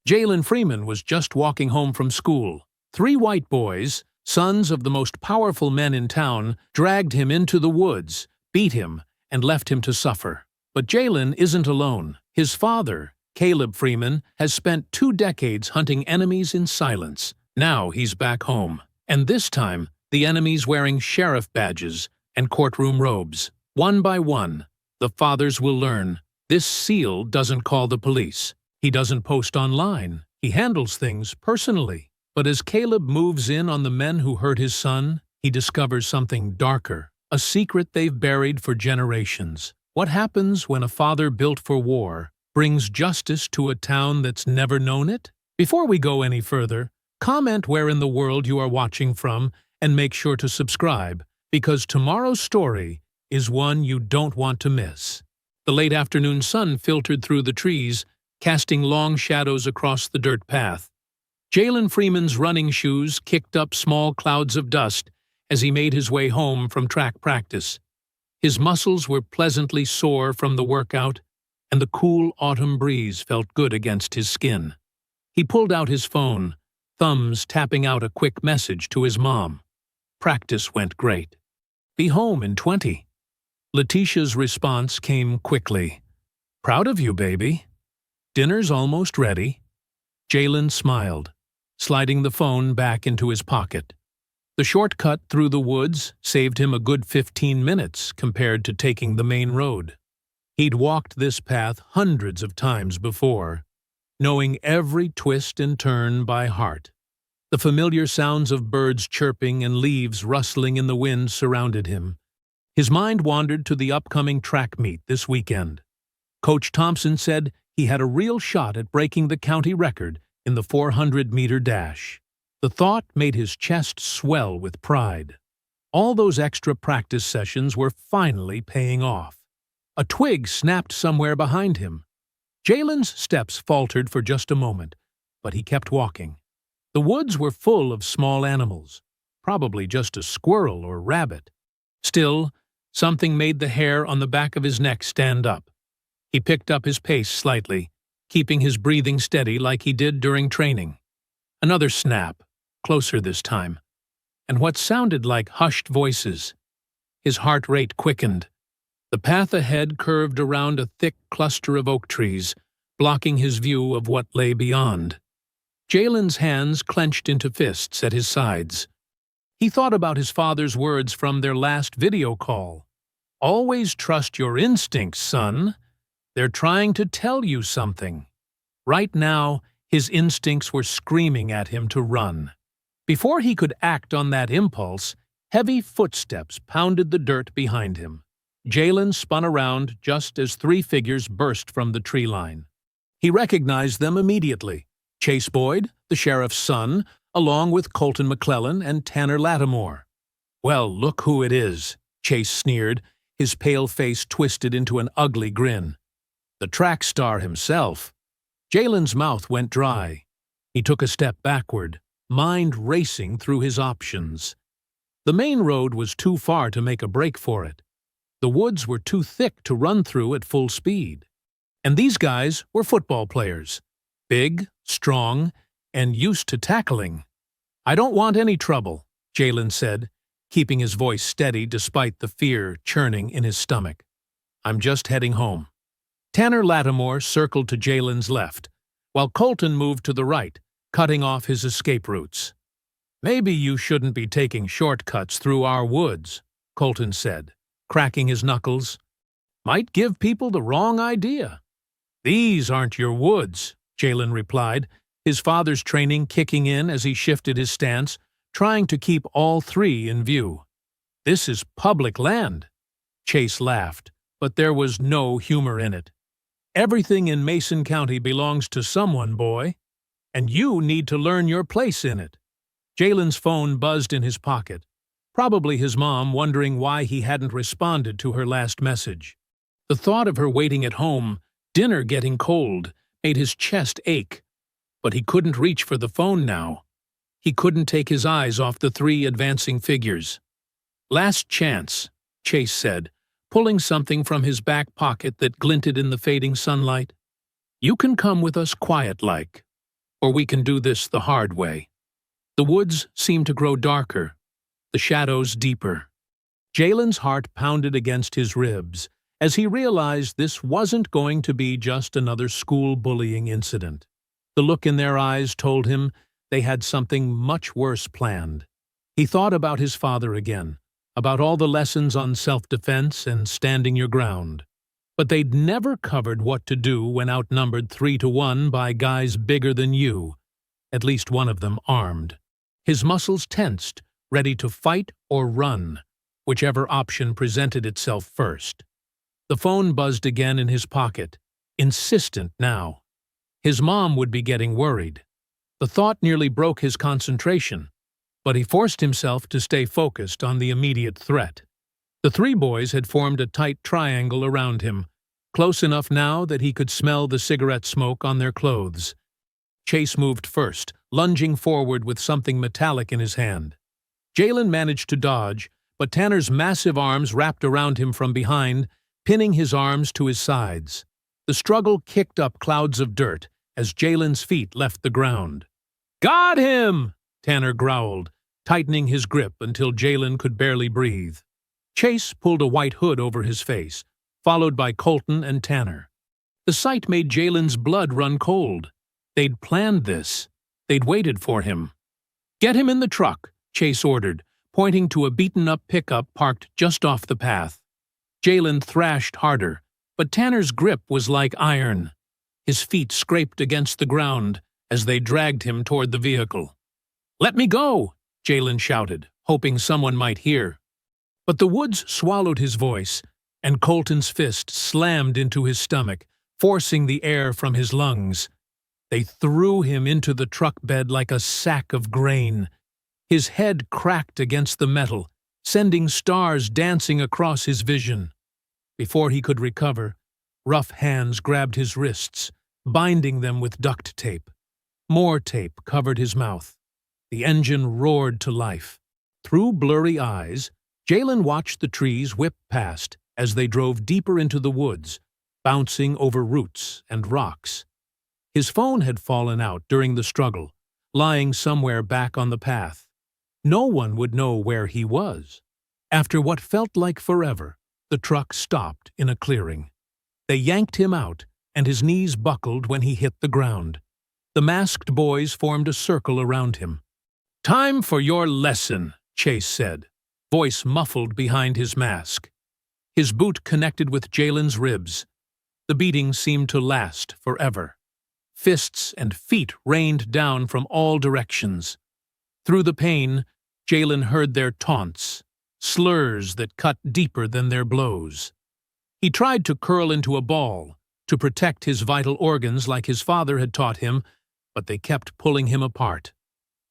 Jalen Freeman was just walking home from school. Three white boys, sons of the most powerful men in town, dragged him into the woods, beat him, and left him to suffer. But Jalen isn't alone. His father, Caleb Freeman, has spent 2 decades hunting enemies in silence. Now he's back home. And this time, the enemies wearing sheriff badges and courtroom robes. One by one, the fathers will learn. This SEAL doesn't call the police. He doesn't post online. He handles things personally. But as Caleb moves in on the men who hurt his son, he discovers something darker, a secret they've buried for generations. What happens when a father built for war brings justice to a town that's never known it? Before we go any further, comment where in the world you are watching from and make sure to subscribe, because tomorrow's story is one you don't want to miss. The late afternoon sun filtered through the trees, casting long shadows across the dirt path. Jalen Freeman's running shoes kicked up small clouds of dust as he made his way home from track practice. His muscles were pleasantly sore from the workout, and the cool autumn breeze felt good against his skin. He pulled out his phone, thumbs tapping out a quick message to his mom. Practice went great. Be home in 20. Letitia's response came quickly. Proud of you, baby. Dinner's almost ready. Jalen smiled, sliding the phone back into his pocket. The shortcut through the woods saved him a good 15 minutes compared to taking the main road. He'd walked this path hundreds of times before, knowing every twist and turn by heart. The familiar sounds of birds chirping and leaves rustling in the wind surrounded him. His mind wandered to the upcoming track meet this weekend. Coach Thompson said he had a real shot at breaking the county record in the 400-meter dash. The thought made his chest swell with pride. All those extra practice sessions were finally paying off. A twig snapped somewhere behind him. Jalen's steps faltered for just a moment, but he kept walking. The woods were full of small animals, probably just a squirrel or rabbit. Still, something made the hair on the back of his neck stand up. He picked up his pace slightly, keeping his breathing steady like he did during training. Another snap, closer this time, and what sounded like hushed voices. His heart rate quickened. The path ahead curved around a thick cluster of oak trees, blocking his view of what lay beyond. Jalen's hands clenched into fists at his sides. He thought about his father's words from their last video call. Always trust your instincts, son. They're trying to tell you something. Right now, his instincts were screaming at him to run. Before he could act on that impulse, heavy footsteps pounded the dirt behind him. Jalen spun around just as 3 figures burst from the tree line. He recognized them immediately. Chase Boyd, the sheriff's son, along with Colton McClellan and Tanner Lattimore. Well, look who it is, Chase sneered, his pale face twisted into an ugly grin. The track star himself. Jalen's mouth went dry. He took a step backward, mind racing through his options. The main road was too far to make a break for it. The woods were too thick to run through at full speed. And these guys were football players. Big, strong, and used to tackling. I don't want any trouble, Jalen said, keeping his voice steady despite the fear churning in his stomach. I'm just heading home. Tanner Lattimore circled to Jalen's left, while Colton moved to the right, cutting off his escape routes. Maybe you shouldn't be taking shortcuts through our woods, Colton said, cracking his knuckles. Might give people the wrong idea. These aren't your woods, Jalen replied, his father's training kicking in as he shifted his stance, trying to keep all 3 in view. This is public land. Chase laughed, but there was no humor in it. Everything in Mason County belongs to someone, boy, and you need to learn your place in it. Jalen's phone buzzed in his pocket, probably his mom wondering why he hadn't responded to her last message. The thought of her waiting at home, dinner getting cold, made his chest ache. But he couldn't reach for the phone now. He couldn't take his eyes off the 3 advancing figures. Last chance, Chase said, pulling something from his back pocket that glinted in the fading sunlight. You can come with us quiet-like. or we can do this the hard way." The woods seemed to grow darker, the shadows deeper. Jalen's heart pounded against his ribs as he realized this wasn't going to be just another school bullying incident. The look in their eyes told him they had something much worse planned. He thought about his father again, about all the lessons on self-defense and standing your ground. But they'd never covered what to do when outnumbered 3-1 by guys bigger than you, at least one of them armed. His muscles tensed, ready to fight or run, whichever option presented itself first. The phone buzzed again in his pocket, insistent now. His mom would be getting worried. The thought nearly broke his concentration, but he forced himself to stay focused on the immediate threat. The three boys had formed a tight triangle around him, close enough now that he could smell the cigarette smoke on their clothes. Chase moved first, lunging forward with something metallic in his hand. Jalen managed to dodge, but Tanner's massive arms wrapped around him from behind, pinning his arms to his sides. The struggle kicked up clouds of dirt as Jalen's feet left the ground. "Got him!" Tanner growled, tightening his grip until Jalen could barely breathe. Chase pulled a white hood over his face, followed by Colton and Tanner. The sight made Jalen's blood run cold. They'd planned this. They'd waited for him. "Get him in the truck," Chase ordered, pointing to a beaten-up pickup parked just off the path. Jalen thrashed harder, but Tanner's grip was like iron. His feet scraped against the ground as they dragged him toward the vehicle. "Let me go!" Jalen shouted, hoping someone might hear. But the woods swallowed his voice, and Colton's fist slammed into his stomach, forcing the air from his lungs. They threw him into the truck bed like a sack of grain. His head cracked against the metal, sending stars dancing across his vision. Before he could recover, rough hands grabbed his wrists, binding them with duct tape. More tape covered his mouth. The engine roared to life. Through blurry eyes, Jalen watched the trees whip past as they drove deeper into the woods, bouncing over roots and rocks. His phone had fallen out during the struggle, lying somewhere back on the path. No one would know where he was. After what felt like forever, the truck stopped in a clearing. They yanked him out, and his knees buckled when he hit the ground. The masked boys formed a circle around him. "Time for your lesson," Chase said, voice muffled behind his mask. His boot connected with Jalen's ribs. The beating seemed to last forever. Fists and feet rained down from all directions. Through the pain, Jalen heard their taunts, slurs that cut deeper than their blows. He tried to curl into a ball, to protect his vital organs like his father had taught him, but they kept pulling him apart.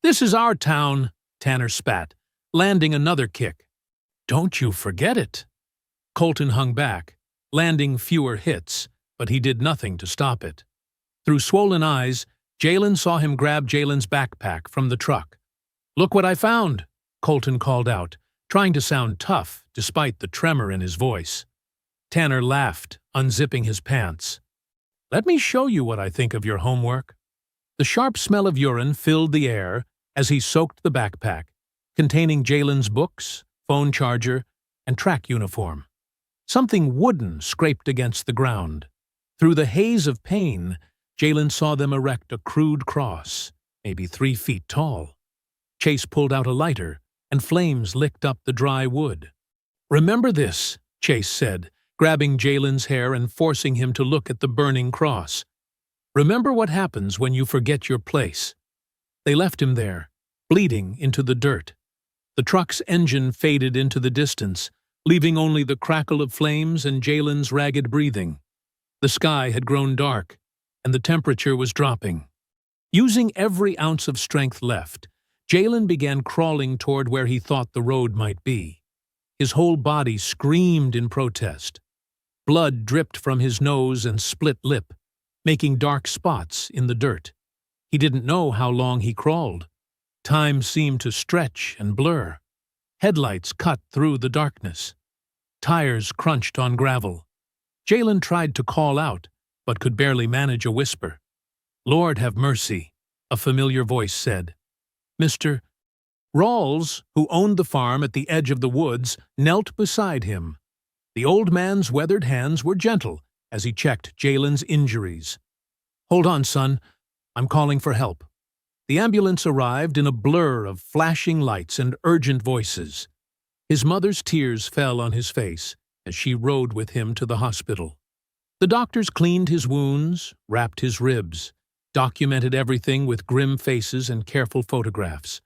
"This is our town," Tanner spat, landing another kick. "Don't you forget it." Colton hung back, landing fewer hits, but he did nothing to stop it. Through swollen eyes, Jalen saw him grab Jalen's backpack from the truck. "Look what I found," Colton called out, trying to sound tough despite the tremor in his voice. Tanner laughed, unzipping his pants. "Let me show you what I think of your homework." The sharp smell of urine filled the air as he soaked the backpack, containing Jalen's books, phone charger, and track uniform. Something wooden scraped against the ground. Through the haze of pain, Jalen saw them erect a crude cross, maybe 3 feet tall. Chase pulled out a lighter, and flames licked up the dry wood. "Remember this," Chase said, grabbing Jalen's hair and forcing him to look at the burning cross. "Remember what happens when you forget your place." They left him there, bleeding into the dirt. The truck's engine faded into the distance, leaving only the crackle of flames and Jalen's ragged breathing. The sky had grown dark, and the temperature was dropping. Using every ounce of strength left, Jalen began crawling toward where he thought the road might be. His whole body screamed in protest. Blood dripped from his nose and split lip, making dark spots in the dirt. He didn't know how long he crawled. Time seemed to stretch and blur. Headlights cut through the darkness. Tires crunched on gravel. Jalen tried to call out, but could barely manage a whisper. "Lord have mercy," a familiar voice said. Mr. Rawls, who owned the farm at the edge of the woods, knelt beside him. The old man's weathered hands were gentle as he checked Jalen's injuries. "Hold on, son. I'm calling for help." The ambulance arrived in a blur of flashing lights and urgent voices. His mother's tears fell on his face as she rode with him to the hospital. The doctors cleaned his wounds, wrapped his ribs, documented everything with grim faces and careful photographs.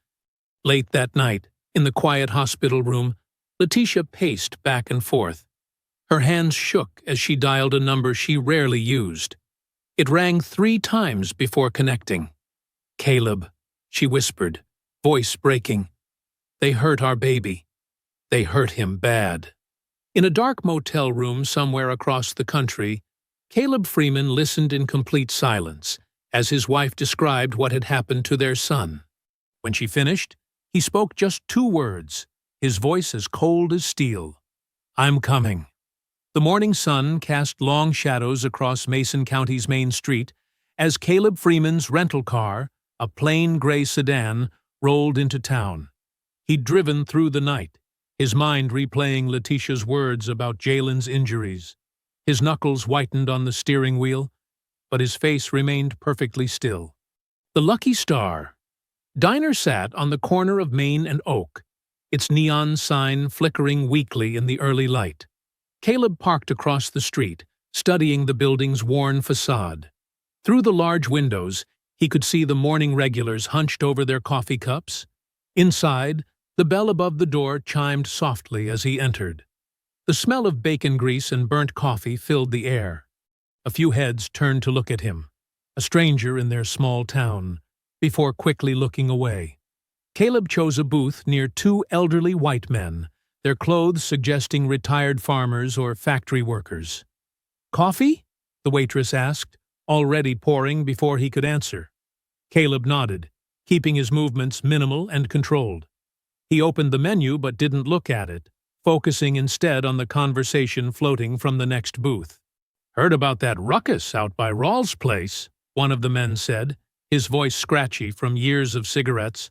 Late that night, in the quiet hospital room, Letitia paced back and forth. Her hands shook as she dialed a number she rarely used. It rang 3 times before connecting. "Caleb," she whispered, voice breaking. "They hurt our baby. They hurt him bad." In a dark motel room somewhere across the country, Caleb Freeman listened in complete silence as his wife described what had happened to their son. When she finished, he spoke just 2 words, his voice as cold as steel. "I'm coming." The morning sun cast long shadows across Mason County's main street as Caleb Freeman's rental car, a plain gray sedan, rolled into town. He'd driven through the night, his mind replaying Letitia's words about Jalen's injuries. His knuckles whitened on the steering wheel, but his face remained perfectly still. The Lucky Star Diner sat on the corner of Main and Oak, its neon sign flickering weakly in the early light. Caleb parked across the street, studying the building's worn facade. Through the large windows, he could see the morning regulars hunched over their coffee cups. Inside, the bell above the door chimed softly as he entered. The smell of bacon grease and burnt coffee filled the air. A few heads turned to look at him, a stranger in their small town, before quickly looking away. Caleb chose a booth near 2 elderly white men, their clothes suggesting retired farmers or factory workers. "Coffee?" the waitress asked, already pouring before he could answer. Caleb nodded, keeping his movements minimal and controlled. He opened the menu but didn't look at it, focusing instead on the conversation floating from the next booth. "Heard about that ruckus out by Rawls' place," one of the men said, his voice scratchy from years of cigarettes.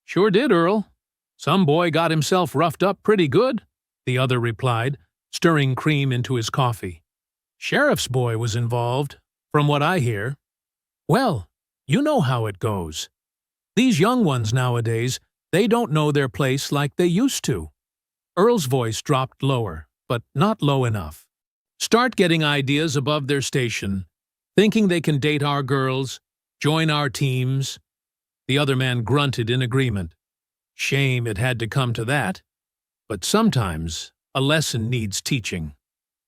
"Sure did, Earl. Some boy got himself roughed up pretty good," the other replied, stirring cream into his coffee. "Sheriff's boy was involved, from what I hear." "Well, you know how it goes. These young ones nowadays, they don't know their place like they used to." Earl's voice dropped lower, but not low enough. "Start getting ideas above their station, thinking they can date our girls, join our teams." The other man grunted in agreement. Shame it had to come to that. But sometimes a lesson needs teaching.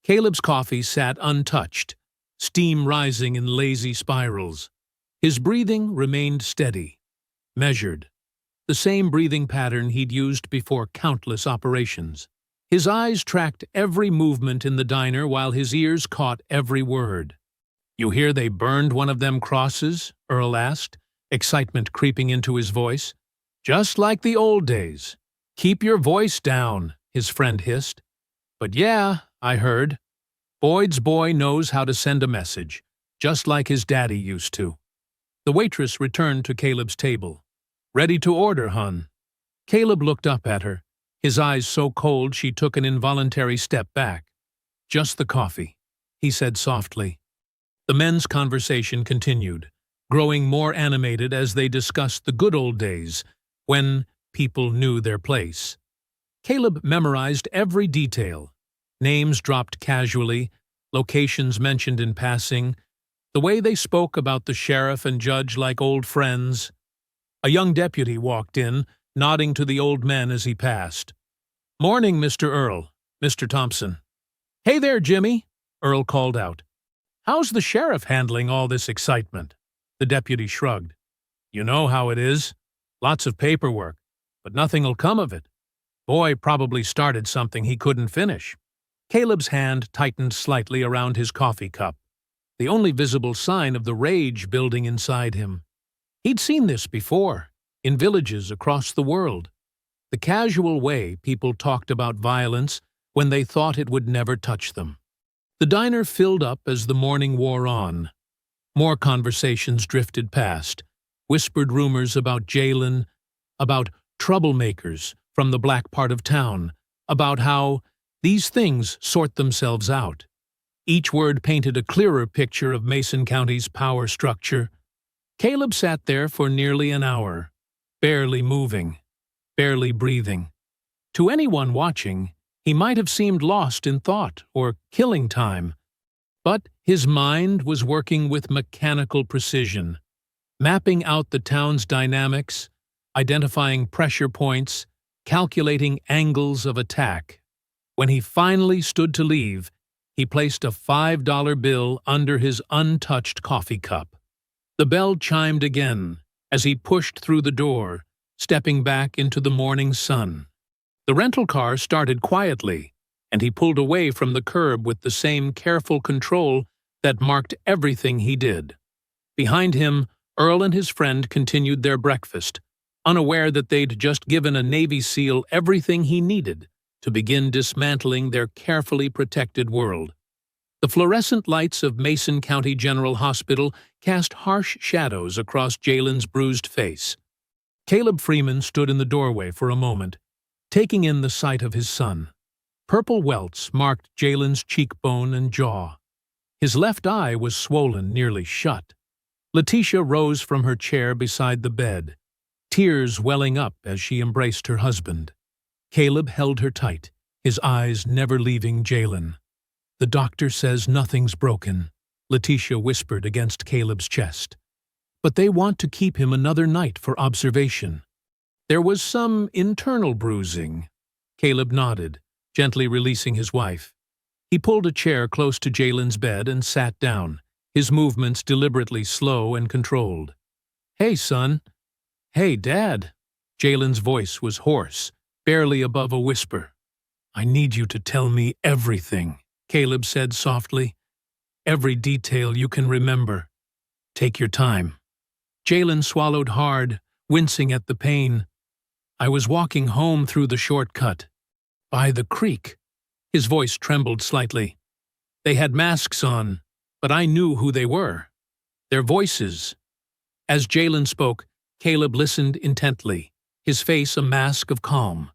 Caleb's coffee sat untouched, steam rising in lazy spirals. His breathing remained steady, measured, the same breathing pattern he'd used before countless operations. His eyes tracked every movement in the diner while his ears caught every word. "You hear they burned one of them crosses?" Earl asked, excitement creeping into his voice. "Just like the old days." "Keep your voice down," his friend hissed. "But yeah, I heard. Boyd's boy knows how to send a message, just like his daddy used to." The waitress returned to Caleb's table. "Ready to order, hun?" Caleb looked up at her, his eyes so cold she took an involuntary step back. "Just the coffee," he said softly. The men's conversation continued, growing more animated as they discussed the good old days, when people knew their place. Caleb memorized every detail. Names dropped casually, locations mentioned in passing, the way they spoke about the sheriff and judge like old friends. A young deputy walked in, nodding to the old men as he passed. "Morning, Mr. Earl, Mr. Thompson." "Hey there, Jimmy," Earl called out. "How's the sheriff handling all this excitement?" The deputy shrugged. "You know how it is. Lots of paperwork, but nothing'll come of it. Boy probably started something he couldn't finish." Caleb's hand tightened slightly around his coffee cup, the only visible sign of the rage building inside him. He'd seen this before, in villages across the world. The casual way people talked about violence when they thought it would never touch them. The diner filled up as the morning wore on. More conversations drifted past, whispered rumors about Jalen, about troublemakers from the black part of town, about how these things sort themselves out. Each word painted a clearer picture of Mason County's power structure. Caleb sat there for nearly an hour, barely moving, barely breathing. To anyone watching, he might have seemed lost in thought or killing time. But his mind was working with mechanical precision, mapping out the town's dynamics, identifying pressure points, calculating angles of attack. When he finally stood to leave, he placed a $5 bill under his untouched coffee cup. The bell chimed again as he pushed through the door, stepping back into the morning sun. The rental car started quietly, and he pulled away from the curb with the same careful control that marked everything he did. Behind him, Earl and his friend continued their breakfast, unaware that they'd just given a Navy SEAL everything he needed to begin dismantling their carefully protected world. The fluorescent lights of Mason County General Hospital cast harsh shadows across Jalen's bruised face. Caleb Freeman stood in the doorway for a moment, taking in the sight of his son. Purple welts marked Jalen's cheekbone and jaw. His left eye was swollen nearly shut. Letitia rose from her chair beside the bed, tears welling up as she embraced her husband. Caleb held her tight, his eyes never leaving Jalen. "The doctor says nothing's broken," Letitia whispered against Caleb's chest. "But they want to keep him another night for observation." "There was some internal bruising." Caleb nodded, gently releasing his wife. He pulled a chair close to Jalen's bed and sat down, his movements deliberately slow and controlled. "Hey, son." "Hey, Dad." Jalen's voice was hoarse, barely above a whisper. "I need you to tell me everything," Caleb said softly. "Every detail you can remember. Take your time." Jalen swallowed hard, wincing at the pain. "I was walking home through the shortcut. By the creek." His voice trembled slightly. "They had masks on, but I knew who they were. Their voices." As Jalen spoke, Caleb listened intently, his face a mask of calm.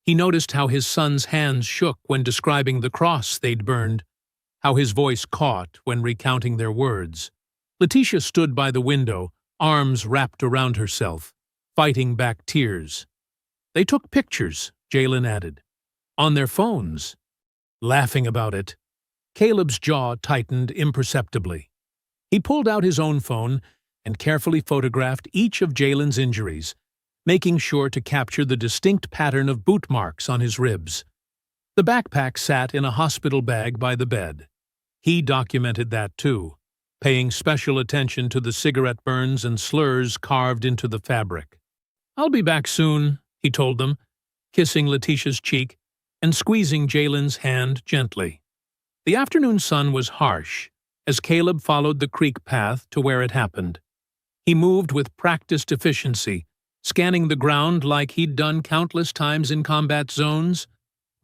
He noticed how his son's hands shook when describing the cross they'd burned, how his voice caught when recounting their words. Letitia stood by the window, arms wrapped around herself, fighting back tears. "They took pictures," Jalen added, "on their phones." Laughing about it, Caleb's jaw tightened imperceptibly. He pulled out his own phone and carefully photographed each of Jalen's injuries, making sure to capture the distinct pattern of boot marks on his ribs. The backpack sat in a hospital bag by the bed. He documented that too, paying special attention to the cigarette burns and slurs carved into the fabric. "I'll be back soon," he told them, kissing Letitia's cheek and squeezing Jalen's hand gently. The afternoon sun was harsh as Caleb followed the creek path to where it happened. He moved with practiced efficiency, scanning the ground like he'd done countless times in combat zones.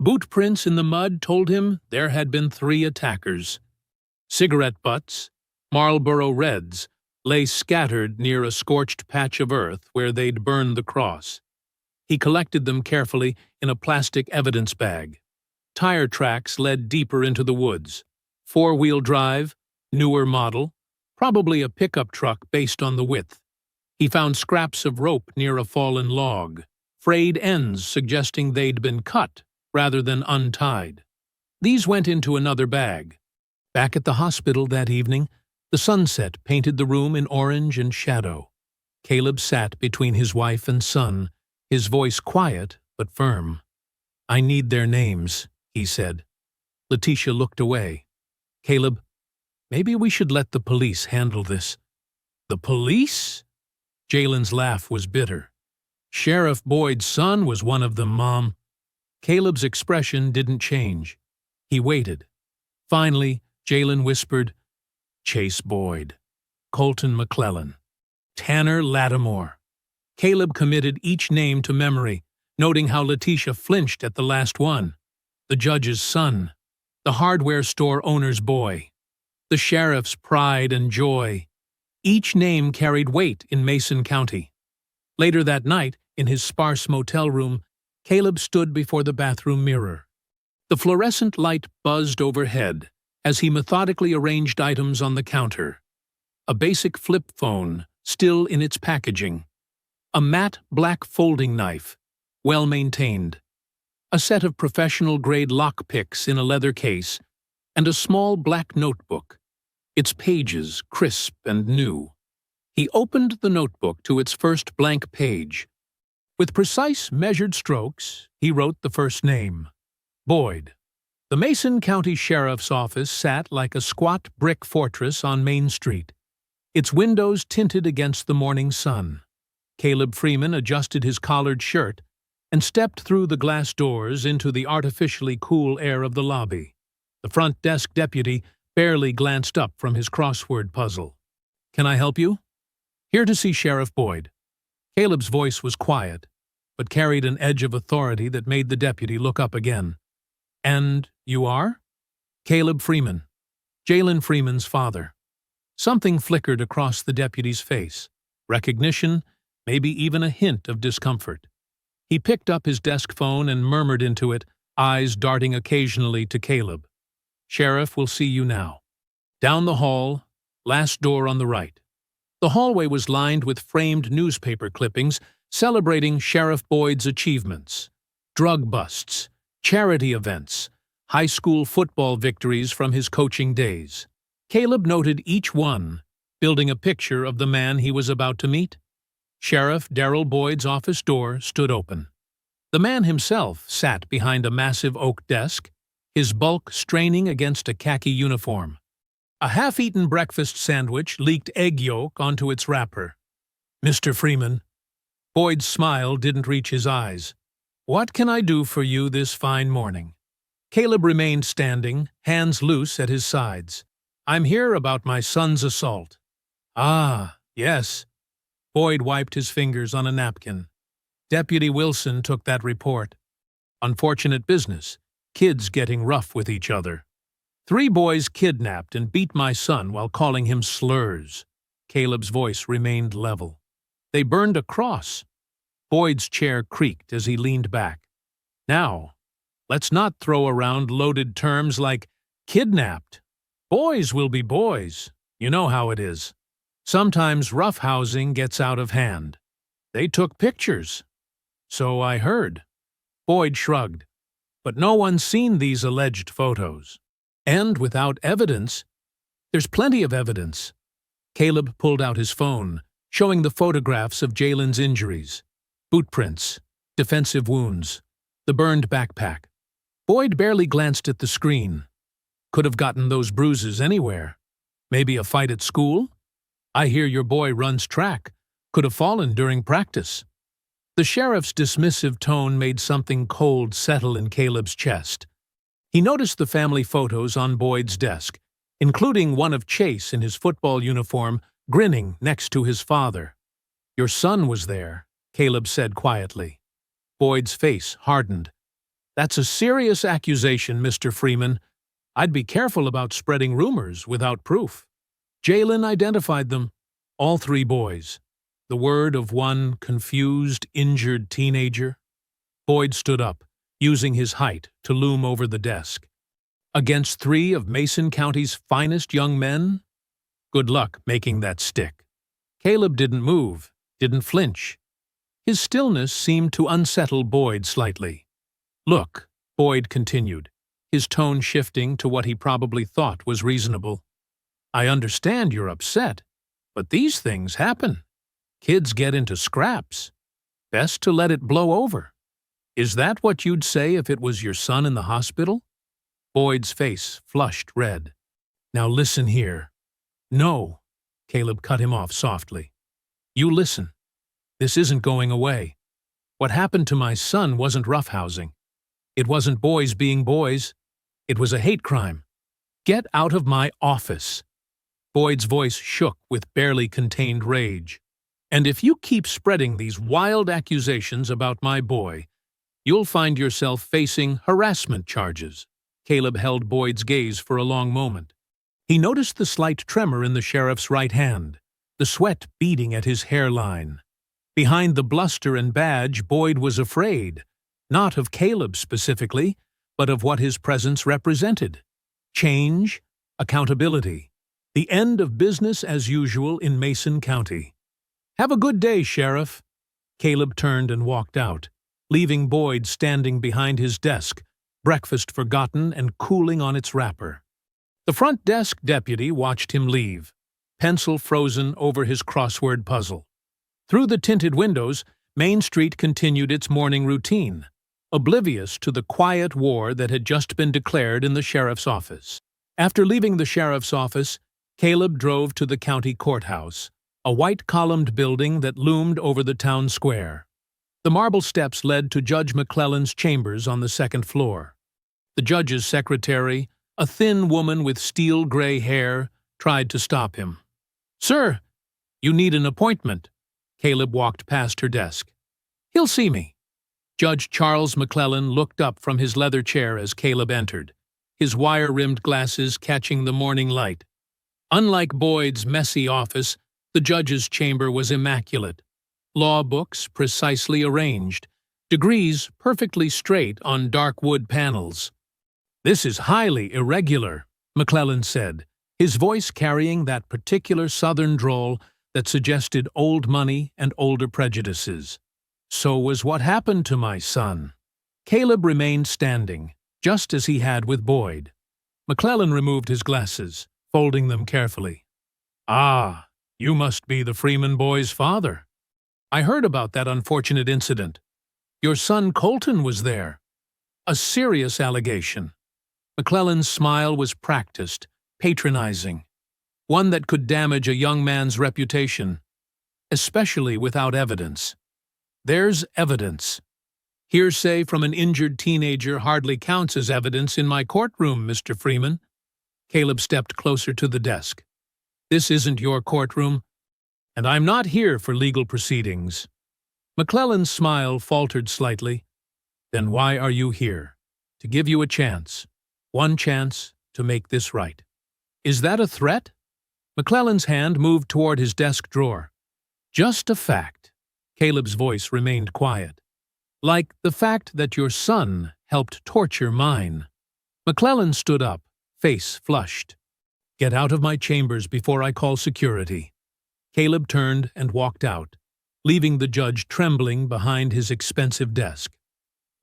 Boot prints in the mud told him there had been 3 attackers. Cigarette butts, Marlboro Reds, lay scattered near a scorched patch of earth where they'd burned the cross. He collected them carefully in a plastic evidence bag. Tire tracks led deeper into the woods. 4-wheel drive, newer model, probably a pickup truck based on the width. He found scraps of rope near a fallen log, frayed ends suggesting they'd been cut rather than untied. These went into another bag. Back at the hospital that evening, the sunset painted the room in orange and shadow. Caleb sat between his wife and son, his voice quiet but firm. "I need their names," he said. Letitia looked away. "Caleb, maybe we should let the police handle this." "The police?" Jalen's laugh was bitter. "Sheriff Boyd's son was one of them, Mom." Caleb's expression didn't change. He waited. Finally, Jalen whispered, "Chase Boyd, Colton McClellan, Tanner Lattimore." Caleb committed each name to memory, noting how Letitia flinched at the last one. The judge's son, the hardware store owner's boy, the sheriff's pride and joy. Each name carried weight in Mason County. Later that night, in his sparse motel room, Caleb stood before the bathroom mirror. The fluorescent light buzzed overhead as he methodically arranged items on the counter. A basic flip phone, still in its packaging. A matte black folding knife, well-maintained. A set of professional-grade lockpicks in a leather case, and a small black notebook, its pages crisp and new. He opened the notebook to its first blank page. With precise, measured strokes, he wrote the first name, Boyd. The Mason County Sheriff's Office sat like a squat brick fortress on Main Street, its windows tinted against the morning sun. Caleb Freeman adjusted his collared shirt and stepped through the glass doors into the artificially cool air of the lobby. The front desk deputy barely glanced up from his crossword puzzle. "Can I help you?" "Here to see Sheriff Boyd." Caleb's voice was quiet, but carried an edge of authority that made the deputy look up again. "And you are?" "Caleb Freeman, Jalen Freeman's father." Something flickered across the deputy's face. Recognition, maybe even a hint of discomfort. He picked up his desk phone and murmured into it, eyes darting occasionally to Caleb. "Sheriff will see you now." Down the hall, last door on the right. The hallway was lined with framed newspaper clippings celebrating Sheriff Boyd's achievements. Drug busts, charity events, high school football victories from his coaching days. Caleb noted each one, building a picture of the man he was about to meet. Sheriff Darrell Boyd's office door stood open. The man himself sat behind a massive oak desk, his bulk straining against a khaki uniform. A half-eaten breakfast sandwich leaked egg yolk onto its wrapper. "Mr. Freeman." Boyd's smile didn't reach his eyes. "What can I do for you this fine morning?" Caleb remained standing, hands loose at his sides. "I'm here about my son's assault." "Ah, yes." Boyd wiped his fingers on a napkin. "Deputy Wilson took that report. Unfortunate business, kids getting rough with each other. 3 boys kidnapped and beat my son while calling him slurs." Caleb's voice remained level. "They burned a cross." Boyd's chair creaked as he leaned back. "Now, let's not throw around loaded terms like kidnapped. Boys will be boys. You know how it is. Sometimes roughhousing gets out of hand. They took pictures." "So I heard." Boyd shrugged. "But no one's seen these alleged photos. And without evidence, there's plenty of evidence." Caleb pulled out his phone, showing the photographs of Jalen's injuries. Boot prints, defensive wounds, the burned backpack. Boyd barely glanced at the screen. Could have gotten those bruises anywhere. Maybe a fight at school? "I hear your boy runs track. Could have fallen during practice." The sheriff's dismissive tone made something cold settle in Caleb's chest. He noticed the family photos on Boyd's desk, including one of Chase in his football uniform, grinning next to his father. "Your son was there," Caleb said quietly. Boyd's face hardened. "That's a serious accusation, Mr. Freeman. I'd be careful about spreading rumors without proof." Jalen identified them, all 3 boys. The word of one confused, injured teenager. Boyd stood up, using his height to loom over the desk. "Against 3 of Mason County's finest young men? Good luck making that stick." Caleb didn't move, didn't flinch. His stillness seemed to unsettle Boyd slightly. "Look," Boyd continued, his tone shifting to what he probably thought was reasonable. "I understand you're upset, but these things happen. Kids get into scraps. Best to let it blow over. Is that what you'd say if it was your son in the hospital?" Boyd's face flushed red. "Now listen here." "No," Caleb cut him off softly. "You listen. This isn't going away. What happened to my son wasn't roughhousing. It wasn't boys being boys. It was a hate crime. Get out of my office." Boyd's voice shook with barely contained rage. "And if you keep spreading these wild accusations about my boy, you'll find yourself facing harassment charges." Caleb held Boyd's gaze for a long moment. He noticed the slight tremor in the sheriff's right hand, the sweat beading at his hairline. Behind the bluster and badge, Boyd was afraid, not of Caleb specifically, but of what his presence represented. Change, accountability, the end of business as usual in Mason County. "Have a good day, Sheriff." Caleb turned and walked out, leaving Boyd standing behind his desk, breakfast forgotten and cooling on its wrapper. The front desk deputy watched him leave, pencil frozen over his crossword puzzle. Through the tinted windows, Main Street continued its morning routine, oblivious to the quiet war that had just been declared in the sheriff's office. After leaving the sheriff's office, Caleb drove to the county courthouse, a white-columned building that loomed over the town square. The marble steps led to Judge McClellan's chambers on the second floor. The judge's secretary, a thin woman with steel-gray hair, tried to stop him. "Sir, you need an appointment." Caleb walked past her desk. "He'll see me." Judge Charles McClellan looked up from his leather chair as Caleb entered, his wire-rimmed glasses catching the morning light. Unlike Boyd's messy office, the judge's chamber was immaculate. Law books precisely arranged, degrees perfectly straight on dark wood panels. "This is highly irregular," McClellan said, his voice carrying that particular southern drawl that suggested old money and older prejudices. "So was what happened to my son." Caleb remained standing, just as he had with Boyd. McClellan removed his glasses, folding them carefully. "Ah, you must be the Freeman boy's father. I heard about that unfortunate incident. Your son Colton was there. A serious allegation." McClellan's smile was practiced, patronizing, one that could damage a young man's reputation, especially without evidence. "There's evidence. Hearsay from an injured teenager hardly counts as evidence in my courtroom, Mr. Freeman." Caleb stepped closer to the desk. "This isn't your courtroom, and I'm not here for legal proceedings." McClellan's smile faltered slightly. "Then why are you here? To give you a chance. One chance to make this right." "Is that a threat?" McClellan's hand moved toward his desk drawer. "Just a fact." Caleb's voice remained quiet. "Like the fact that your son helped torture mine." McClellan stood up, face flushed. "Get out of my chambers before I call security." Caleb turned and walked out, leaving the judge trembling behind his expensive desk.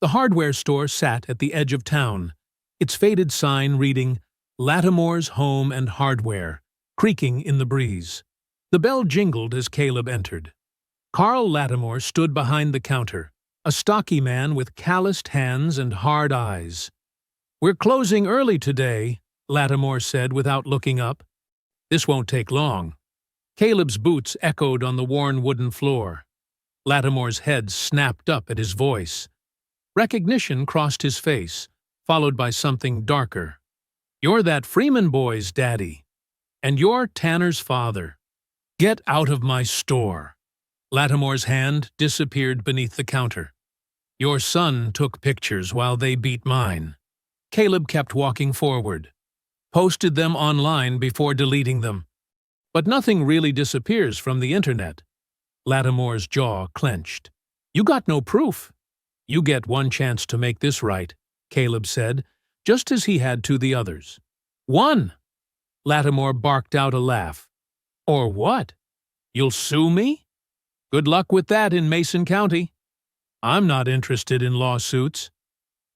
The hardware store sat at the edge of town, its faded sign reading, "Lattimore's Home and Hardware," creaking in the breeze. The bell jingled as Caleb entered. Carl Lattimore stood behind the counter, a stocky man with calloused hands and hard eyes. "We're closing early today," Lattimore said without looking up. "This won't take long." Caleb's boots echoed on the worn wooden floor. Lattimore's head snapped up at his voice. Recognition crossed his face, followed by something darker. "You're that Freeman boy's daddy. And you're Tanner's father. Get out of my store." Lattimore's hand disappeared beneath the counter. "Your son took pictures while they beat mine." Caleb kept walking forward. "Posted them online before deleting them. But nothing really disappears from the internet." Lattimore's jaw clenched. "You got no proof." "You get one chance to make this right," Caleb said, just as he had to the others. "One!" Lattimore barked out a laugh. "Or what? You'll sue me? Good luck with that in Mason County. I'm not interested in lawsuits."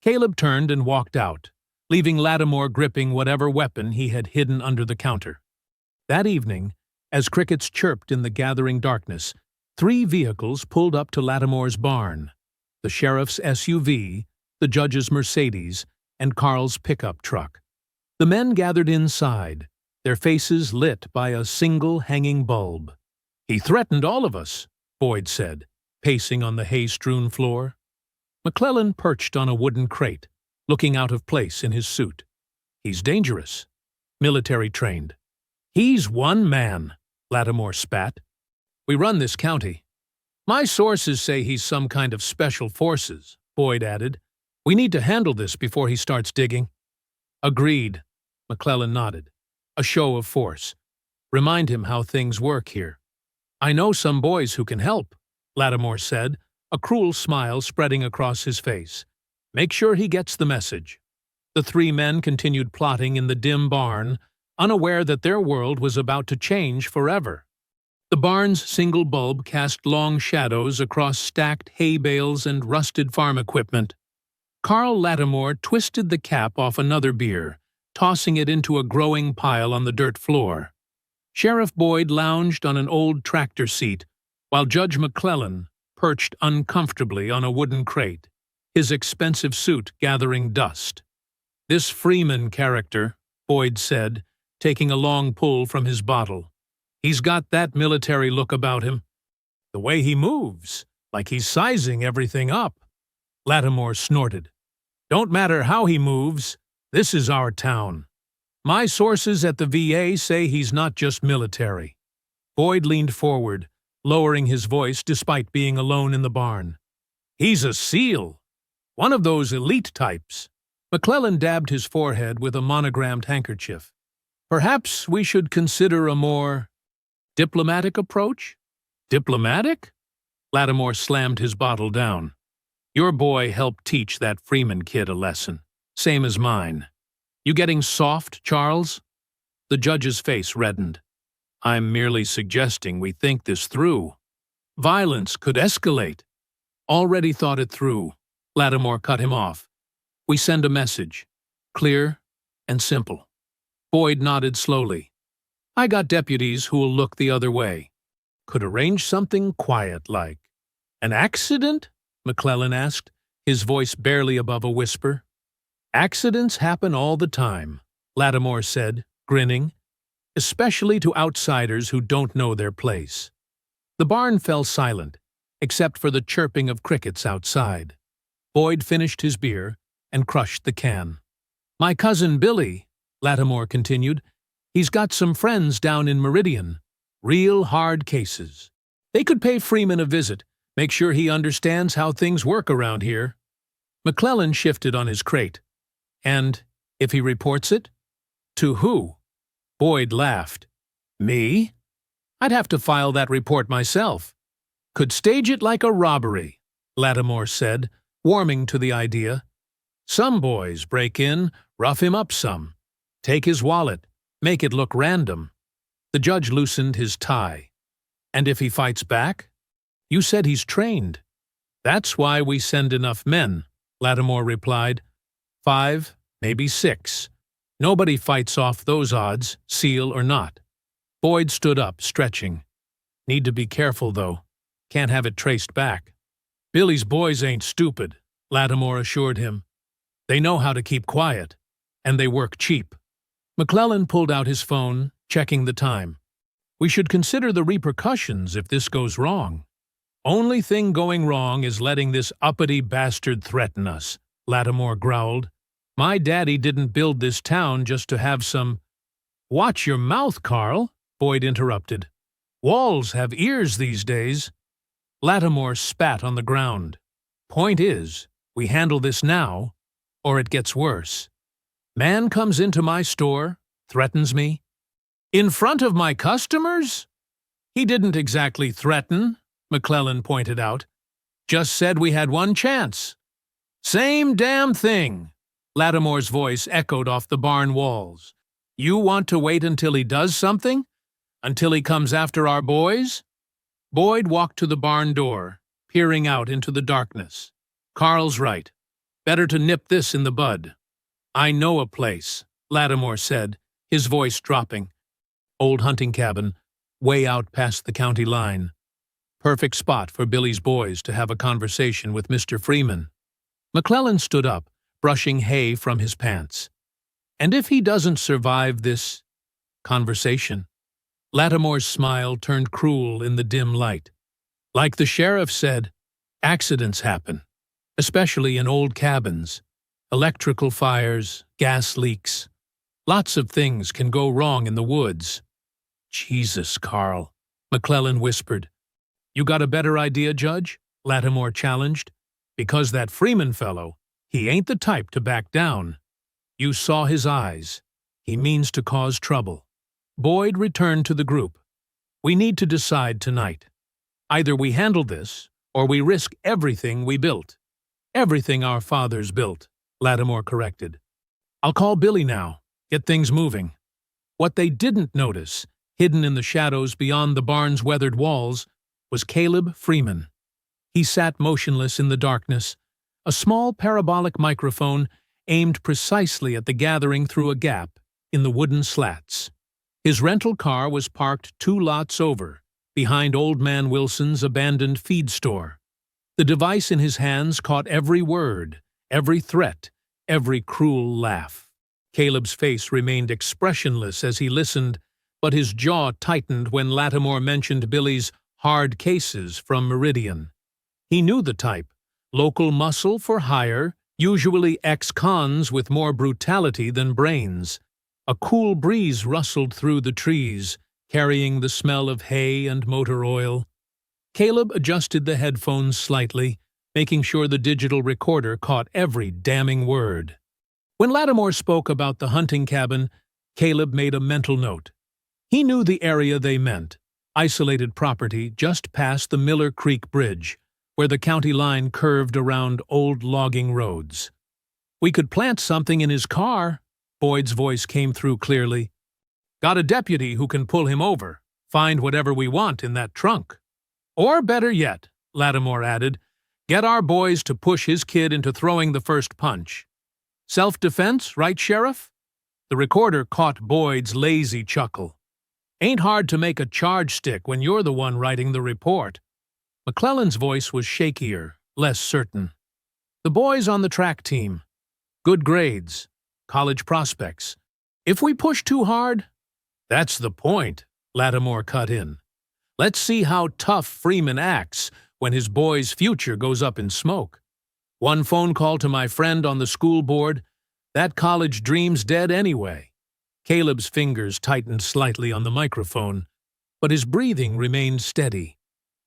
Caleb turned and walked out, leaving Lattimore gripping whatever weapon he had hidden under the counter. That evening, as crickets chirped in the gathering darkness, 3 vehicles pulled up to Lattimore's barn: the sheriff's SUV, the judge's Mercedes, and Carl's pickup truck. The men gathered inside, their faces lit by a single hanging bulb. "He threatened all of us," Boyd said, pacing on the hay-strewn floor. McClellan perched on a wooden crate, looking out of place in his suit. "He's dangerous. Military-trained." "He's one man," Lattimore spat. "We run this county." "My sources say he's some kind of special forces," Boyd added. "We need to handle this before he starts digging." "Agreed," McClellan nodded. "A show of force. Remind him how things work here." I know some boys who can help, Lattimore said, a cruel smile spreading across his face. Make sure he gets the message. The three men continued plotting in the dim barn, unaware that their world was about to change forever. The barn's single bulb cast long shadows across stacked hay bales and rusted farm equipment. Carl Lattimore twisted the cap off another beer, tossing it into a growing pile on the dirt floor. Sheriff Boyd lounged on an old tractor seat, while Judge McClellan perched uncomfortably on a wooden crate, his expensive suit gathering dust. This Freeman character, Boyd said, taking a long pull from his bottle. He's got that military look about him. The way he moves, like he's sizing everything up. Lattimore snorted. Don't matter how he moves, this is our town. My sources at the VA say he's not just military. Boyd leaned forward, lowering his voice despite being alone in the barn. He's a SEAL, one of those elite types. McClellan dabbed his forehead with a monogrammed handkerchief. Perhaps we should consider a more diplomatic approach? Diplomatic? Lattimore slammed his bottle down. Your boy helped teach that Freeman kid a lesson, same as mine. You getting soft, Charles? The judge's face reddened. I'm merely suggesting we think this through. Violence could escalate. Already thought it through. Lattimore cut him off. We send a message. Clear and simple. Boyd nodded slowly. I got deputies who'll look the other way. Could arrange something quiet like. An accident? McClellan asked, his voice barely above a whisper. Accidents happen all the time, Lattimore said, grinning, especially to outsiders who don't know their place. The barn fell silent, except for the chirping of crickets outside. Boyd finished his beer and crushed the can. My cousin Billy, Lattimore continued, he's got some friends down in Meridian. Real hard cases. They could pay Freeman a visit, make sure he understands how things work around here. McClellan shifted on his crate. And if he reports it? To who? Boyd laughed. Me? I'd have to file that report myself. Could stage it like a robbery, Lattimore said, warming to the idea. Some boys break in, rough him up some. Take his wallet, make it look random. The judge loosened his tie. And if he fights back? You said he's trained. That's why we send enough men, Lattimore replied. 5, maybe 6. Nobody fights off those odds, SEAL or not. Boyd stood up, stretching. Need to be careful, though. Can't have it traced back. Billy's boys ain't stupid, Lattimore assured him. They know how to keep quiet, and they work cheap. McClellan pulled out his phone, checking the time. We should consider the repercussions if this goes wrong. Only thing going wrong is letting this uppity bastard threaten us, Lattimore growled. My daddy didn't build this town just to have some— Watch your mouth, Carl, Boyd interrupted. Walls have ears these days. Lattimore spat on the ground. Point is, we handle this now, or it gets worse. Man comes into my store, threatens me. In front of my customers? He didn't exactly threaten, McClellan pointed out. Just said we had one chance. Same damn thing. Lattimore's voice echoed off the barn walls. You want to wait until he does something? Until he comes after our boys? Boyd walked to the barn door, peering out into the darkness. Carl's right. Better to nip this in the bud. I know a place, Lattimore said, his voice dropping. Old hunting cabin, way out past the county line. Perfect spot for Billy's boys to have a conversation with Mr. Freeman. McClellan stood up, brushing hay from his pants. And if he doesn't survive this conversation? Lattimore's smile turned cruel in the dim light. Like the sheriff said, accidents happen, especially in old cabins. Electrical fires, gas leaks. Lots of things can go wrong in the woods. Jesus, Carl, McClellan whispered. You got a better idea, Judge? Lattimore challenged. Because that Freeman fellow, he ain't the type to back down. You saw his eyes. He means to cause trouble. Boyd returned to the group. We need to decide tonight. Either we handle this, or we risk everything we built. Everything our fathers built, Lattimore corrected. I'll call Billy now. Get things moving. What they didn't notice, hidden in the shadows beyond the barn's weathered walls, was Caleb Freeman. He sat motionless in the darkness, a small parabolic microphone aimed precisely at the gathering through a gap in the wooden slats. His rental car was parked 2 lots over, behind Old Man Wilson's abandoned feed store. The device in his hands caught every word, every threat, every cruel laugh. Caleb's face remained expressionless as he listened, but his jaw tightened when Lattimore mentioned Billy's hard cases from Meridian. He knew the type, local muscle for hire, usually ex-cons with more brutality than brains. A cool breeze rustled through the trees, carrying the smell of hay and motor oil. Caleb adjusted the headphones slightly, making sure the digital recorder caught every damning word. When Lattimore spoke about the hunting cabin, Caleb made a mental note. He knew the area they meant, isolated property just past the Miller Creek Bridge, where the county line curved around old logging roads. "We could plant something in his car," Boyd's voice came through clearly. "Got a deputy who can pull him over, find whatever we want in that trunk. Or better yet," Lattimore added, "get our boys to push his kid into throwing the first punch. Self-defense, right, Sheriff?" The recorder caught Boyd's lazy chuckle. "Ain't hard to make a charge stick when you're the one writing the report." McClellan's voice was shakier, less certain. "The boys on the track team. Good grades. College prospects. If we push too hard—" "That's the point," Lattimore cut in. "Let's see how tough Freeman acts when his boy's future goes up in smoke. One phone call to my friend on the school board, that college dream's dead anyway." Caleb's fingers tightened slightly on the microphone, but his breathing remained steady.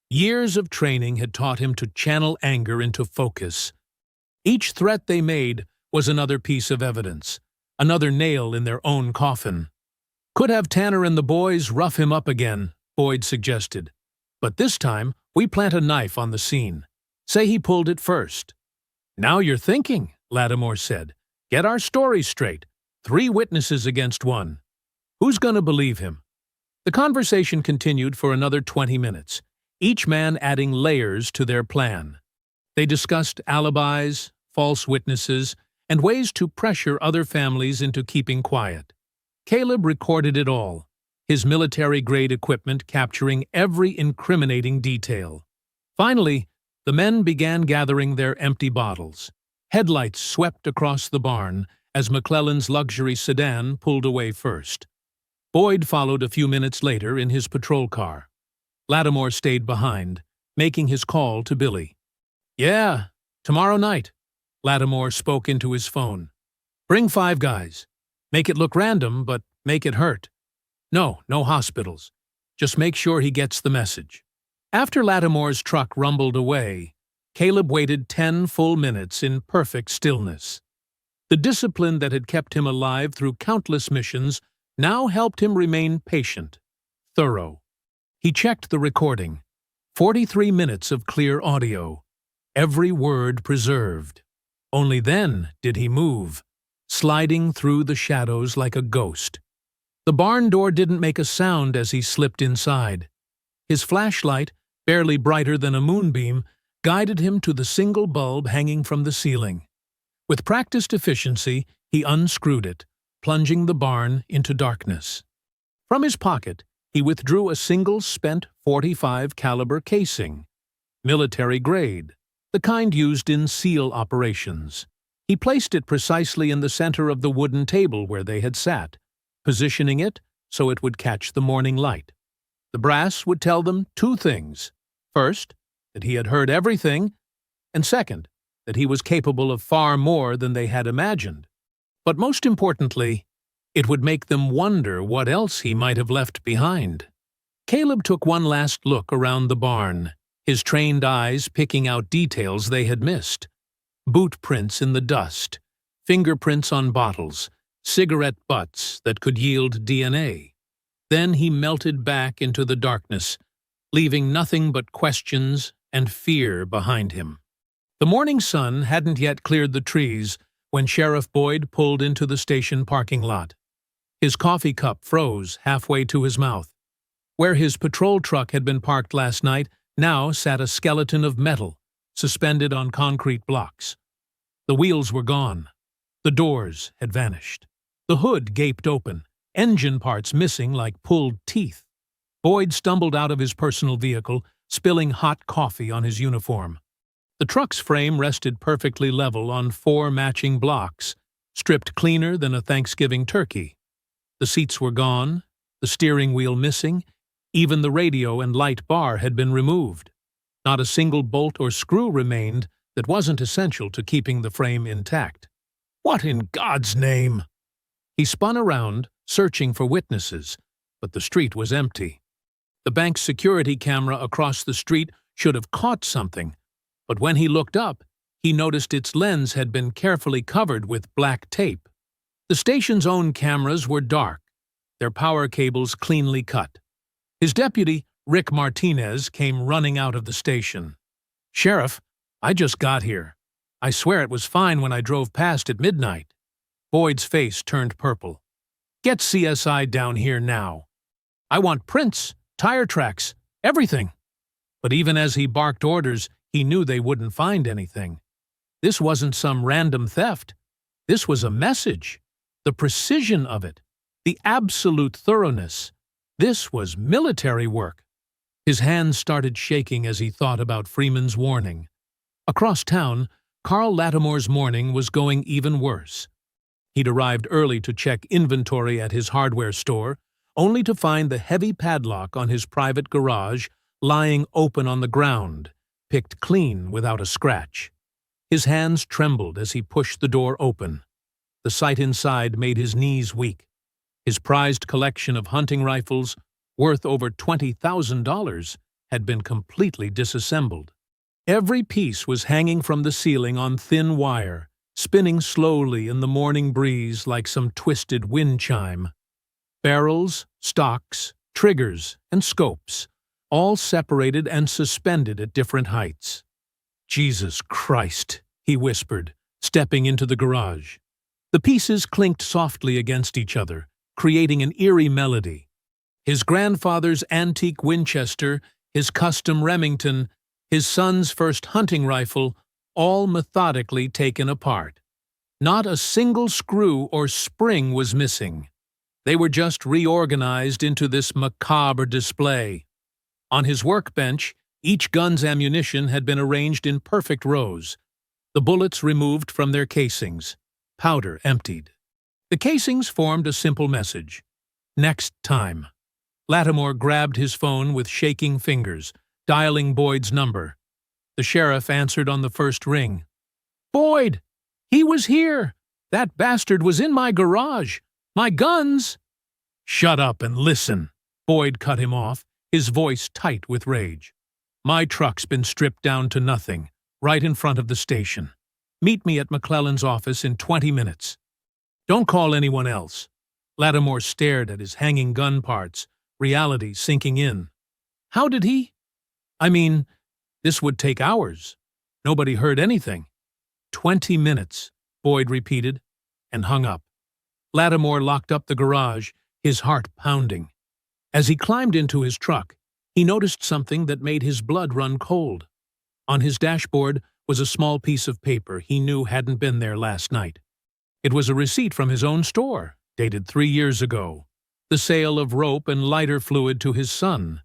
Years of training had taught him to channel anger into focus. Each threat they made was another piece of evidence, another nail in their own coffin. "Could have Tanner and the boys rough him up again," Boyd suggested. "But this time, we plant a knife on the scene. Say he pulled it first." "Now you're thinking," Lattimore said. "Get our story straight. 3 witnesses against 1. Who's going to believe him?" The conversation continued for another 20 minutes, each man adding layers to their plan. They discussed alibis, false witnesses, and ways to pressure other families into keeping quiet. Caleb recorded it all, his military-grade equipment capturing every incriminating detail. Finally, the men began gathering their empty bottles. Headlights swept across the barn as McClellan's luxury sedan pulled away first. Boyd followed a few minutes later in his patrol car. Lattimore stayed behind, making his call to Billy. "Yeah, tomorrow night," Lattimore spoke into his phone. "Bring 5 guys. Make it look random, but make it hurt. No hospitals. Just make sure he gets the message." After Lattimore's truck rumbled away, Caleb waited 10 full minutes in perfect stillness. The discipline that had kept him alive through countless missions now helped him remain patient, thorough. He checked the recording. 43 minutes of clear audio, every word preserved. Only then did he move, sliding through the shadows like a ghost. The barn door didn't make a sound as he slipped inside. His flashlight, barely brighter than a moonbeam, guided him to the single bulb hanging from the ceiling. With practiced efficiency, he unscrewed it, plunging the barn into darkness. From his pocket, he withdrew a single spent .45 caliber casing, military grade, the kind used in SEAL operations. He placed it precisely in the center of the wooden table where they had sat, positioning it so it would catch the morning light. The brass would tell them 2 things. First, that he had heard everything, and second, that he was capable of far more than they had imagined. But most importantly, it would make them wonder what else he might have left behind. Caleb took one last look around the barn, his trained eyes picking out details they had missed. Boot prints in the dust, fingerprints on bottles, cigarette butts that could yield DNA. Then he melted back into the darkness, leaving nothing but questions and fear behind him. The morning sun hadn't yet cleared the trees when Sheriff Boyd pulled into the station parking lot. His coffee cup froze halfway to his mouth. Where his patrol truck had been parked last night now sat a skeleton of metal, suspended on concrete blocks. The wheels were gone. The doors had vanished. The hood gaped open, engine parts missing like pulled teeth. Boyd stumbled out of his personal vehicle, spilling hot coffee on his uniform. The truck's frame rested perfectly level on 4 matching blocks, stripped cleaner than a Thanksgiving turkey. The seats were gone, the steering wheel missing, even the radio and light bar had been removed. Not a single bolt or screw remained that wasn't essential to keeping the frame intact. What in God's name? He spun around, searching for witnesses, but the street was empty. The bank's security camera across the street should have caught something, but when he looked up, he noticed its lens had been carefully covered with black tape. The station's own cameras were dark, their power cables cleanly cut. His deputy, Rick Martinez, came running out of the station. "Sheriff, I just got here. I swear it was fine when I drove past at midnight." Boyd's face turned purple. "Get CSI down here now. I want prints, tire tracks, everything." But even as he barked orders, he knew they wouldn't find anything. This wasn't some random theft. This was a message. The precision of it, the absolute thoroughness. This was military work. His hands started shaking as he thought about Freeman's warning. Across town, Carl Lattimore's morning was going even worse. He'd arrived early to check inventory at his hardware store, only to find the heavy padlock on his private garage lying open on the ground, picked clean without a scratch. His hands trembled as he pushed the door open. The sight inside made his knees weak. His prized collection of hunting rifles, worth over $20,000, had been completely disassembled. Every piece was hanging from the ceiling on thin wire, spinning slowly in the morning breeze like some twisted wind chime. Barrels, stocks, triggers, and scopes, all separated and suspended at different heights. "Jesus Christ," he whispered, stepping into the garage. The pieces clinked softly against each other, creating an eerie melody. His grandfather's antique Winchester, his custom Remington, his son's first hunting rifle, all methodically taken apart. Not a single screw or spring was missing. They were just reorganized into this macabre display. On his workbench, each gun's ammunition had been arranged in perfect rows, the bullets removed from their casings, powder emptied. The casings formed a simple message: "Next time." Lattimore grabbed his phone with shaking fingers, dialing Boyd's number. The sheriff answered on the first ring. "Boyd! He was here! That bastard was in my garage! My guns!" "Shut up and listen!" Boyd cut him off, his voice tight with rage. "My truck's been stripped down to nothing, right in front of the station. Meet me at McClellan's office in 20 minutes. Don't call anyone else." Lattimore stared at his hanging gun parts, reality sinking in. How did he? This would take hours. Nobody heard anything. 20 minutes, Boyd repeated, and hung up. Lattimore locked up the garage, his heart pounding. As he climbed into his truck, he noticed something that made his blood run cold. On his dashboard was a small piece of paper he knew hadn't been there last night. It was a receipt from his own store, dated 3 years ago. The sale of rope and lighter fluid to his son,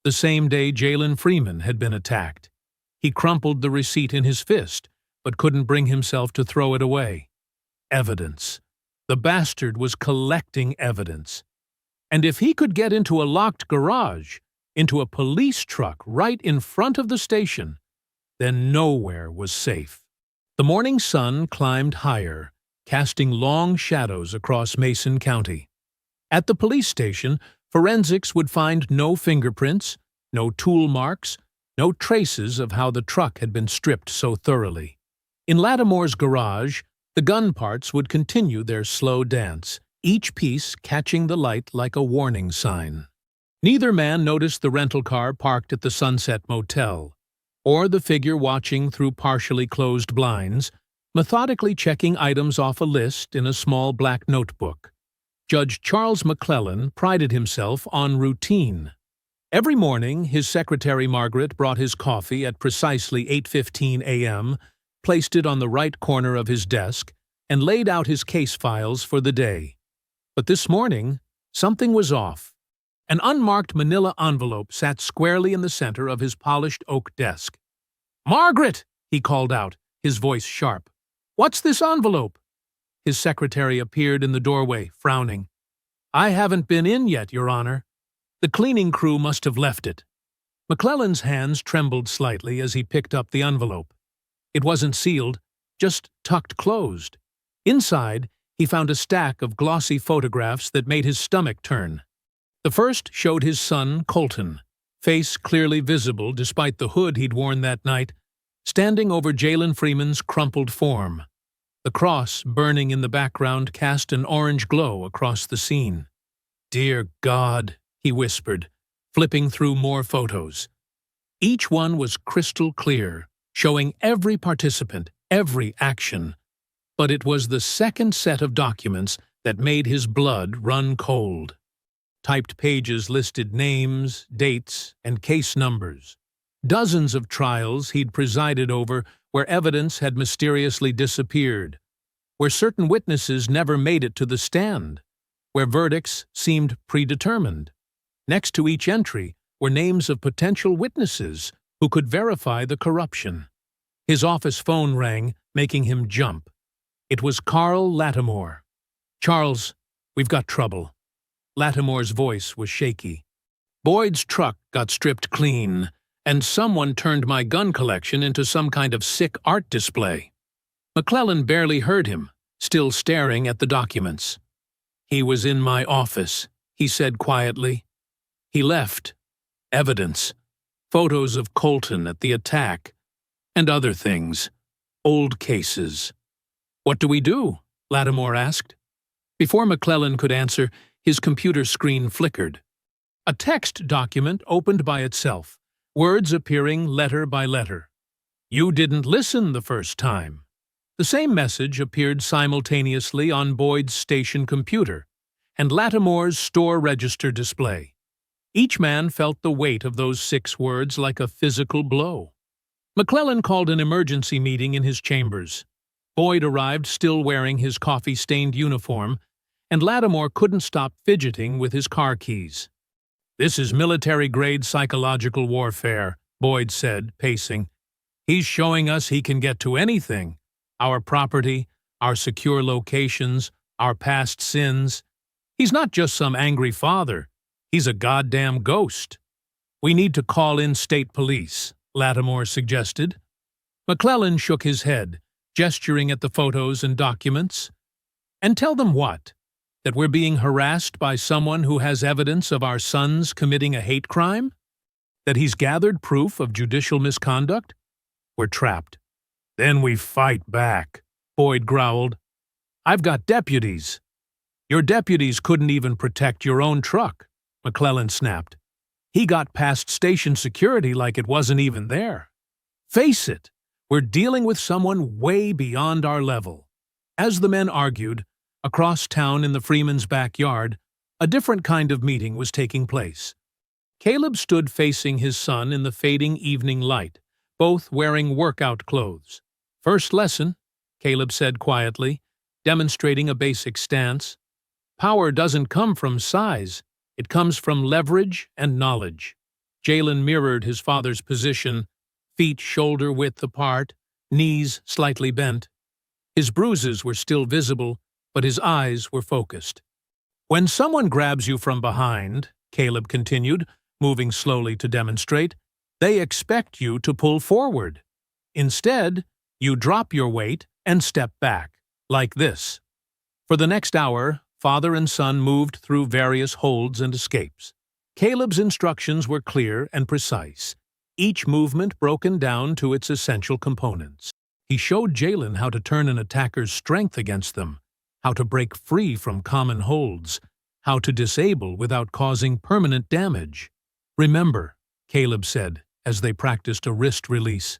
the same day Jalen Freeman had been attacked. He crumpled the receipt in his fist, but couldn't bring himself to throw it away. Evidence. The bastard was collecting evidence. And if he could get into a locked garage, into a police truck right in front of the station, then nowhere was safe. The morning sun climbed higher, casting long shadows across Mason County. At the police station, forensics would find no fingerprints, no tool marks, no traces of how the truck had been stripped so thoroughly. In Lattimore's garage, the gun parts would continue their slow dance, each piece catching the light like a warning sign. Neither man noticed the rental car parked at the Sunset Motel, or the figure watching through partially closed blinds, methodically checking items off a list in a small black notebook. Judge Charles McClellan prided himself on routine. Every morning, his secretary Margaret brought his coffee at precisely 8:15 a.m., placed it on the right corner of his desk, and laid out his case files for the day. But this morning, something was off. An unmarked manila envelope sat squarely in the center of his polished oak desk. "Margaret!" he called out, his voice sharp. "What's this envelope?" His secretary appeared in the doorway, frowning. "I haven't been in yet, Your Honor. The cleaning crew must have left it." McClellan's hands trembled slightly as he picked up the envelope. It wasn't sealed, just tucked closed. Inside, he found a stack of glossy photographs that made his stomach turn. The first showed his son, Colton, face clearly visible despite the hood he'd worn that night, standing over Jalen Freeman's crumpled form. The cross burning in the background cast an orange glow across the scene. "Dear God," he whispered, flipping through more photos. Each one was crystal clear, showing every participant, every action. But it was the second set of documents that made his blood run cold. Typed pages listed names, dates, and case numbers. Dozens of trials he'd presided over where evidence had mysteriously disappeared, where certain witnesses never made it to the stand, where verdicts seemed predetermined. Next to each entry were names of potential witnesses who could verify the corruption. His office phone rang, making him jump. It was Carl Lattimore. "Charles, we've got trouble." Lattimore's voice was shaky. "Boyd's truck got stripped clean, and someone turned my gun collection into some kind of sick art display." McClellan barely heard him, still staring at the documents. "He was in my office," he said quietly. "He left. Evidence. Photos of Colton at the attack. And other things. Old cases." "What do we do?" Lattimore asked. Before McClellan could answer, his computer screen flickered. A text document opened by itself, words appearing letter by letter. "You didn't listen the first time." The same message appeared simultaneously on Boyd's station computer and Lattimore's store register display. Each man felt the weight of those 6 words like a physical blow. McClellan called an emergency meeting in his chambers. Boyd arrived still wearing his coffee-stained uniform, and Lattimore couldn't stop fidgeting with his car keys. "This is military-grade psychological warfare," Boyd said, pacing. "He's showing us he can get to anything. Our property, our secure locations, our past sins. He's not just some angry father. He's a goddamn ghost." "We need to call in state police," Lattimore suggested. McClellan shook his head, gesturing at the photos and documents. "And tell them what? That we're being harassed by someone who has evidence of our sons committing a hate crime? That he's gathered proof of judicial misconduct? We're trapped." "Then we fight back," Boyd growled. "I've got deputies." "Your deputies couldn't even protect your own truck," McClellan snapped. "He got past station security like it wasn't even there. Face it, we're dealing with someone way beyond our level." As the men argued, across town in the Freeman's backyard, a different kind of meeting was taking place. Caleb stood facing his son in the fading evening light, both wearing workout clothes. "First lesson," Caleb said quietly, demonstrating a basic stance. "Power doesn't come from size. It comes from leverage and knowledge." Jalen mirrored his father's position, feet shoulder-width apart, knees slightly bent. His bruises were still visible, but his eyes were focused. "When someone grabs you from behind," Caleb continued, moving slowly to demonstrate, "they expect you to pull forward. Instead, you drop your weight and step back, like this." For the next hour, father and son moved through various holds and escapes. Caleb's instructions were clear and precise, each movement broken down to its essential components. He showed Jalen how to turn an attacker's strength against them, how to break free from common holds, how to disable without causing permanent damage. "Remember," Caleb said, as they practiced a wrist release,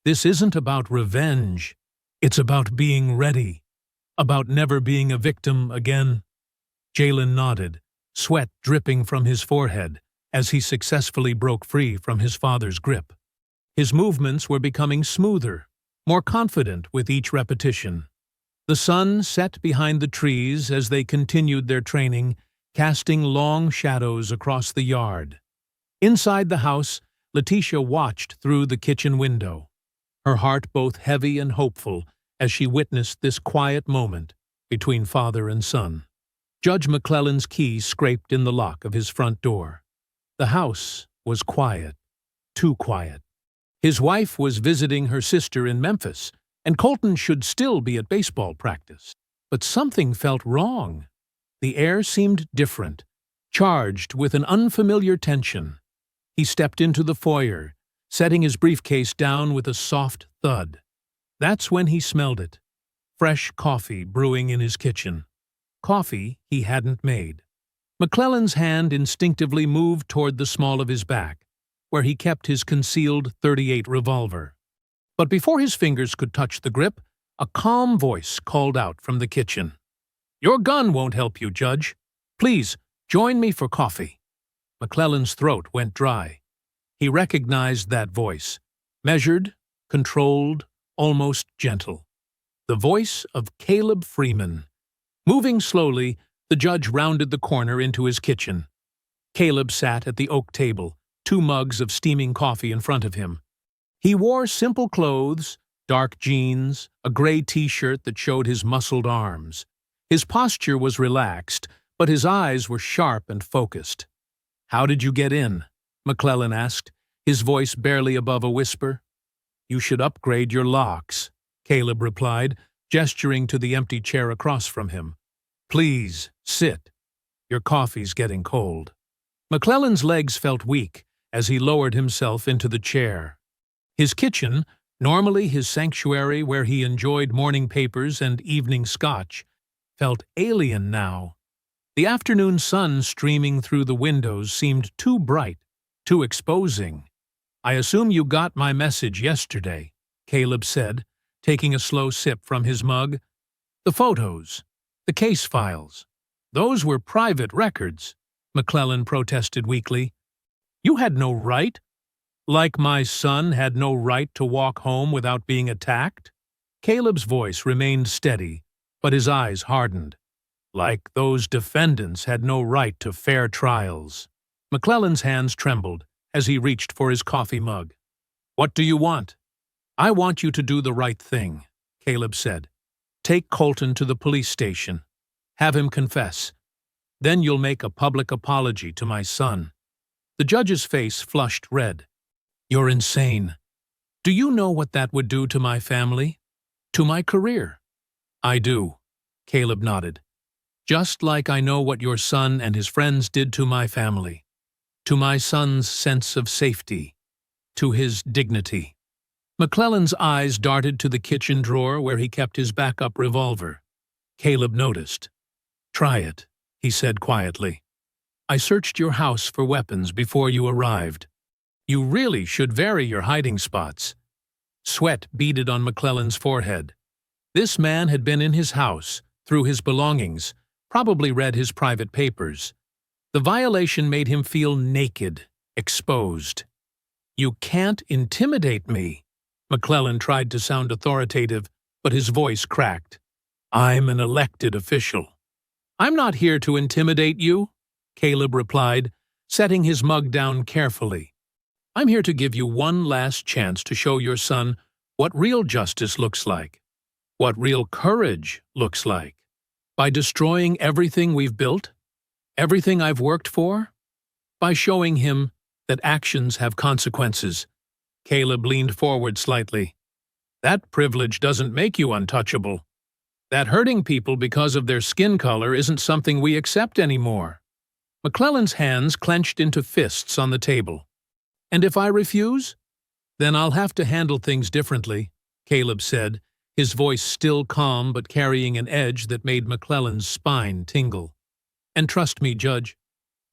"this isn't about revenge. It's about being ready, about never being a victim again." Jalen nodded, sweat dripping from his forehead, as he successfully broke free from his father's grip. His movements were becoming smoother, more confident with each repetition. The sun set behind the trees as they continued their training, casting long shadows across the yard. Inside the house, Letitia watched through the kitchen window, her heart both heavy and hopeful as she witnessed this quiet moment between father and son. Judge McClellan's key scraped in the lock of his front door. The house was quiet, too quiet. His wife was visiting her sister in Memphis, and Colton should still be at baseball practice. But something felt wrong. The air seemed different, charged with an unfamiliar tension. He stepped into the foyer, setting his briefcase down with a soft thud. That's when he smelled it. Fresh coffee brewing in his kitchen. Coffee he hadn't made. McClellan's hand instinctively moved toward the small of his back, where he kept his concealed .38 revolver. But before his fingers could touch the grip, a calm voice called out from the kitchen. "Your gun won't help you, Judge. Please, join me for coffee." McClellan's throat went dry. He recognized that voice, measured, controlled, almost gentle. The voice of Caleb Freeman. Moving slowly, the judge rounded the corner into his kitchen. Caleb sat at the oak table, 2 mugs of steaming coffee in front of him. He wore simple clothes, dark jeans, a gray t-shirt that showed his muscled arms. His posture was relaxed, but his eyes were sharp and focused. "How did you get in?" McClellan asked, his voice barely above a whisper. "You should upgrade your locks," Caleb replied, gesturing to the empty chair across from him. "Please, sit. Your coffee's getting cold." McClellan's legs felt weak as he lowered himself into the chair. His kitchen, normally his sanctuary where he enjoyed morning papers and evening scotch, felt alien now. The afternoon sun streaming through the windows seemed too bright, too exposing. "I assume you got my message yesterday," Caleb said, taking a slow sip from his mug. "The photos, the case files, those were private records," McClellan protested weakly. "You had no right. Like my son had no right to walk home without being attacked?" Caleb's voice remained steady, but his eyes hardened. "Like those defendants had no right to fair trials." McClellan's hands trembled as he reached for his coffee mug. "What do you want?" "I want you to do the right thing," Caleb said. "Take Colton to the police station. Have him confess. Then you'll make a public apology to my son." The judge's face flushed red. "You're insane. Do you know what that would do to my family? To my career?" "I do," Caleb nodded. "Just like I know what your son and his friends did to my family. To my son's sense of safety. To his dignity." McClellan's eyes darted to the kitchen drawer where he kept his backup revolver. Caleb noticed. "Try it," he said quietly. "I searched your house for weapons before you arrived. You really should vary your hiding spots." Sweat beaded on McClellan's forehead. This man had been in his house, through his belongings, probably read his private papers. The violation made him feel naked, exposed. "You can't intimidate me." McClellan tried to sound authoritative, but his voice cracked. "I'm an elected official." "I'm not here to intimidate you," Caleb replied, setting his mug down carefully. "I'm here to give you one last chance to show your son what real justice looks like, what real courage looks like. By destroying everything we've built, everything I've worked for, by showing him that actions have consequences." Caleb leaned forward slightly. "That privilege doesn't make you untouchable. That hurting people because of their skin color isn't something we accept anymore." McClellan's hands clenched into fists on the table. "And if I refuse? Then I'll have to handle things differently," Caleb said, his voice still calm but carrying an edge that made McClellan's spine tingle. "And trust me, Judge,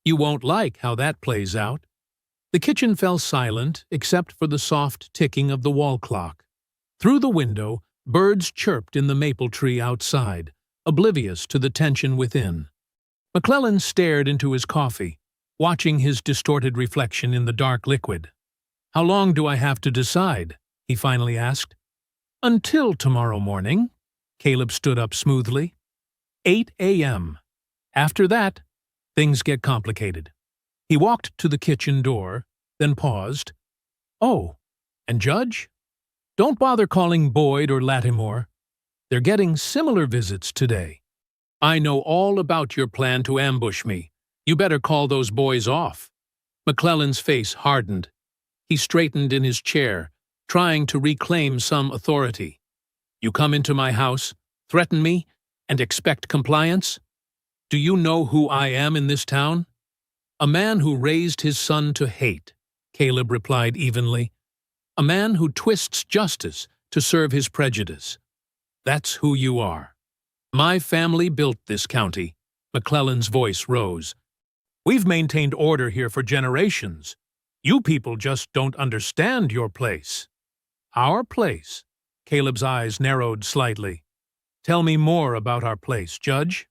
you won't like how that plays out." The kitchen fell silent except for the soft ticking of the wall clock. Through the window, birds chirped in the maple tree outside, oblivious to the tension within. McClellan stared into his coffee, watching his distorted reflection in the dark liquid. "How long do I have to decide?" he finally asked. "Until tomorrow morning." Caleb stood up smoothly. 8 a.m. After that, things get complicated. He walked to the kitchen door, then paused. "Oh, and Judge? Don't bother calling Boyd or Lattimore. They're getting similar visits today. I know all about your plan to ambush me. You better call those boys off." McClellan's face hardened. He straightened in his chair, trying to reclaim some authority. "You come into my house, threaten me, and expect compliance? Do you know who I am in this town?" "A man who raised his son to hate," Caleb replied evenly. "A man who twists justice to serve his prejudice. That's who you are." "My family built this county." McClellan's voice rose. "We've maintained order here for generations. You people just don't understand your place." "Our place?" Caleb's eyes narrowed slightly. "Tell me more about our place, Judge."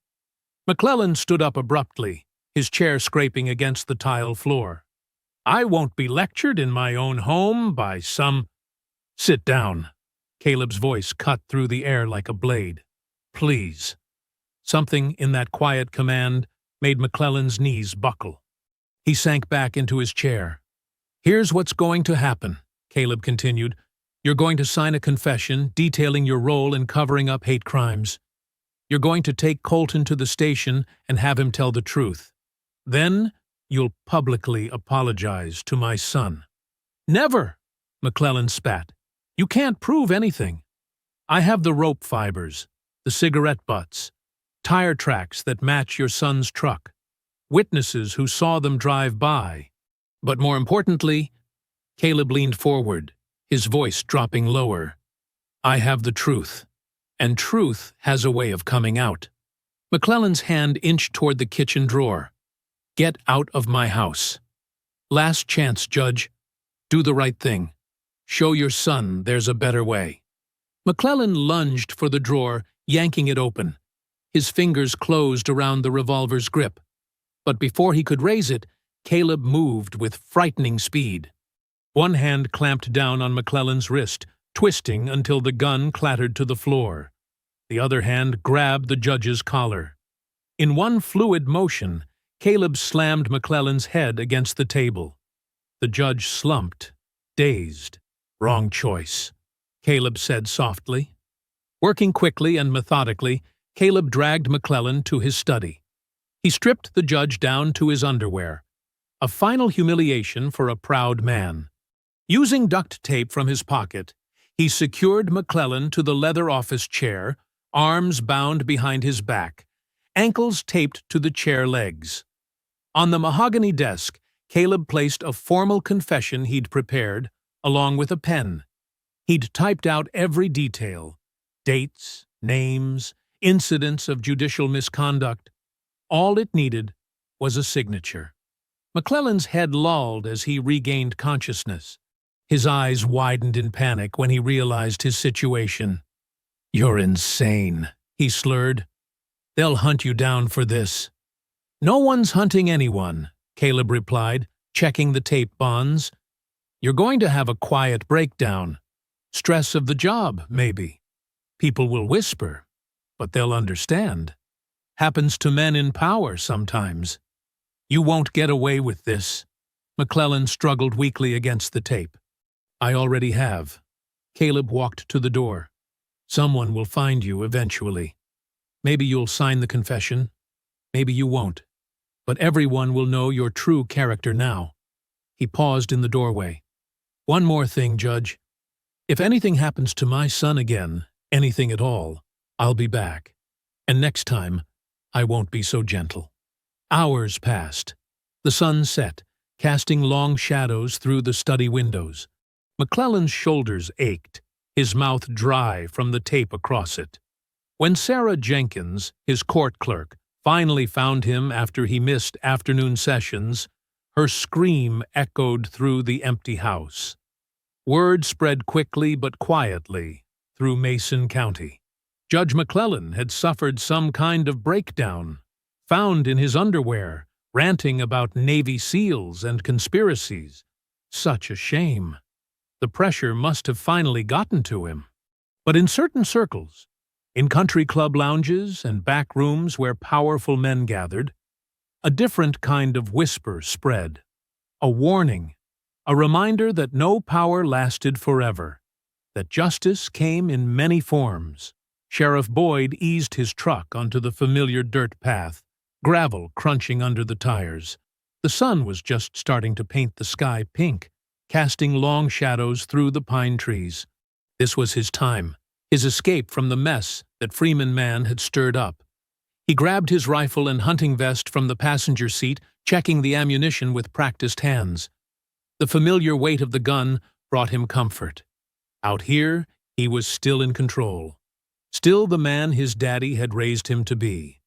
McClellan stood up abruptly, his chair scraping against the tile floor. "I won't be lectured in my own home by some—" "Sit down." Caleb's voice cut through the air like a blade. "Please." Something in that quiet command made McClellan's knees buckle. He sank back into his chair. "Here's what's going to happen," Caleb continued. "You're going to sign a confession detailing your role in covering up hate crimes. You're going to take Colton to the station and have him tell the truth. Then you'll publicly apologize to my son." "Never!" McClellan spat. "You can't prove anything. I have the rope fibers, the cigarette butts, tire tracks that match your son's truck, witnesses who saw them drive by. But more importantly," Caleb leaned forward, his voice dropping lower, "I have the truth, and truth has a way of coming out." McClellan's hand inched toward the kitchen drawer. "Get out of my house. Last chance, Judge. Do the right thing. Show your son there's a better way." McClellan lunged for the drawer, yanking it open. His fingers closed around the revolver's grip. But before he could raise it, Caleb moved with frightening speed. One hand clamped down on McClellan's wrist, twisting until the gun clattered to the floor. The other hand grabbed the judge's collar. In one fluid motion, Caleb slammed McClellan's head against the table. The judge slumped, dazed. "Wrong choice," Caleb said softly. Working quickly and methodically, Caleb dragged McClellan to his study. He stripped the judge down to his underwear, a final humiliation for a proud man. Using duct tape from his pocket, he secured McClellan to the leather office chair, arms bound behind his back, ankles taped to the chair legs. On the mahogany desk, Caleb placed a formal confession he'd prepared, along with a pen. He'd typed out every detail: dates, names, incidents of judicial misconduct. All it needed was a signature. McClellan's head lolled as he regained consciousness. His eyes widened in panic when he realized his situation. "You're insane," he slurred. "They'll hunt you down for this." "No one's hunting anyone," Caleb replied, checking the tape bonds. "You're going to have a quiet breakdown. Stress of the job, maybe. People will whisper, but they'll understand. Happens to men in power sometimes. You won't get away with this." McClellan struggled weakly against the tape. "I already have." Caleb walked to the door. "Someone will find you eventually. Maybe you'll sign the confession. Maybe you won't. But everyone will know your true character now." He paused in the doorway. "One more thing, Judge. If anything happens to my son again, anything at all, I'll be back. And next time, I won't be so gentle." Hours passed. The sun set, casting long shadows through the study windows. McClellan's shoulders ached. his mouth dry from the tape across it. When Sarah Jenkins, his court clerk, finally found him after he missed afternoon sessions, her scream echoed through the empty house. Word spread quickly but quietly through Mason County. Judge McClellan had suffered some kind of breakdown, found in his underwear, ranting about Navy SEALs and conspiracies. Such a shame. The pressure must have finally gotten to him. But in certain circles, in country club lounges and back rooms where powerful men gathered, a different kind of whisper spread. A warning, a reminder that no power lasted forever, that justice came in many forms. Sheriff Boyd eased his truck onto the familiar dirt path, gravel crunching under the tires. The sun was just starting to paint the sky pink, casting long shadows through the pine trees. This was his time, his escape from the mess that Freeman Man had stirred up. He grabbed his rifle and hunting vest from the passenger seat, checking the ammunition with practiced hands. The familiar weight of the gun brought him comfort. Out here, he was still in control. Still the man his daddy had raised him to be.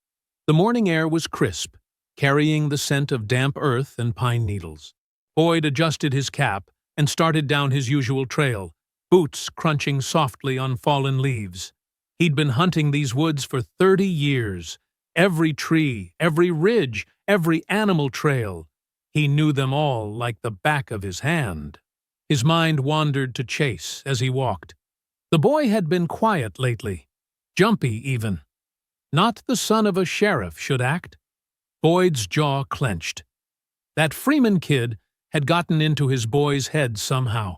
The morning air was crisp, carrying the scent of damp earth and pine needles. Boyd adjusted his cap and started down his usual trail, boots crunching softly on fallen leaves. He'd been hunting these woods for 30 years. Every tree, every ridge, every animal trail. He knew them all like the back of his hand. His mind wandered to Chase as he walked. The boy had been quiet lately, jumpy even. Not the son of a sheriff should act. Boyd's jaw clenched. That Freeman kid had gotten into his boy's head somehow.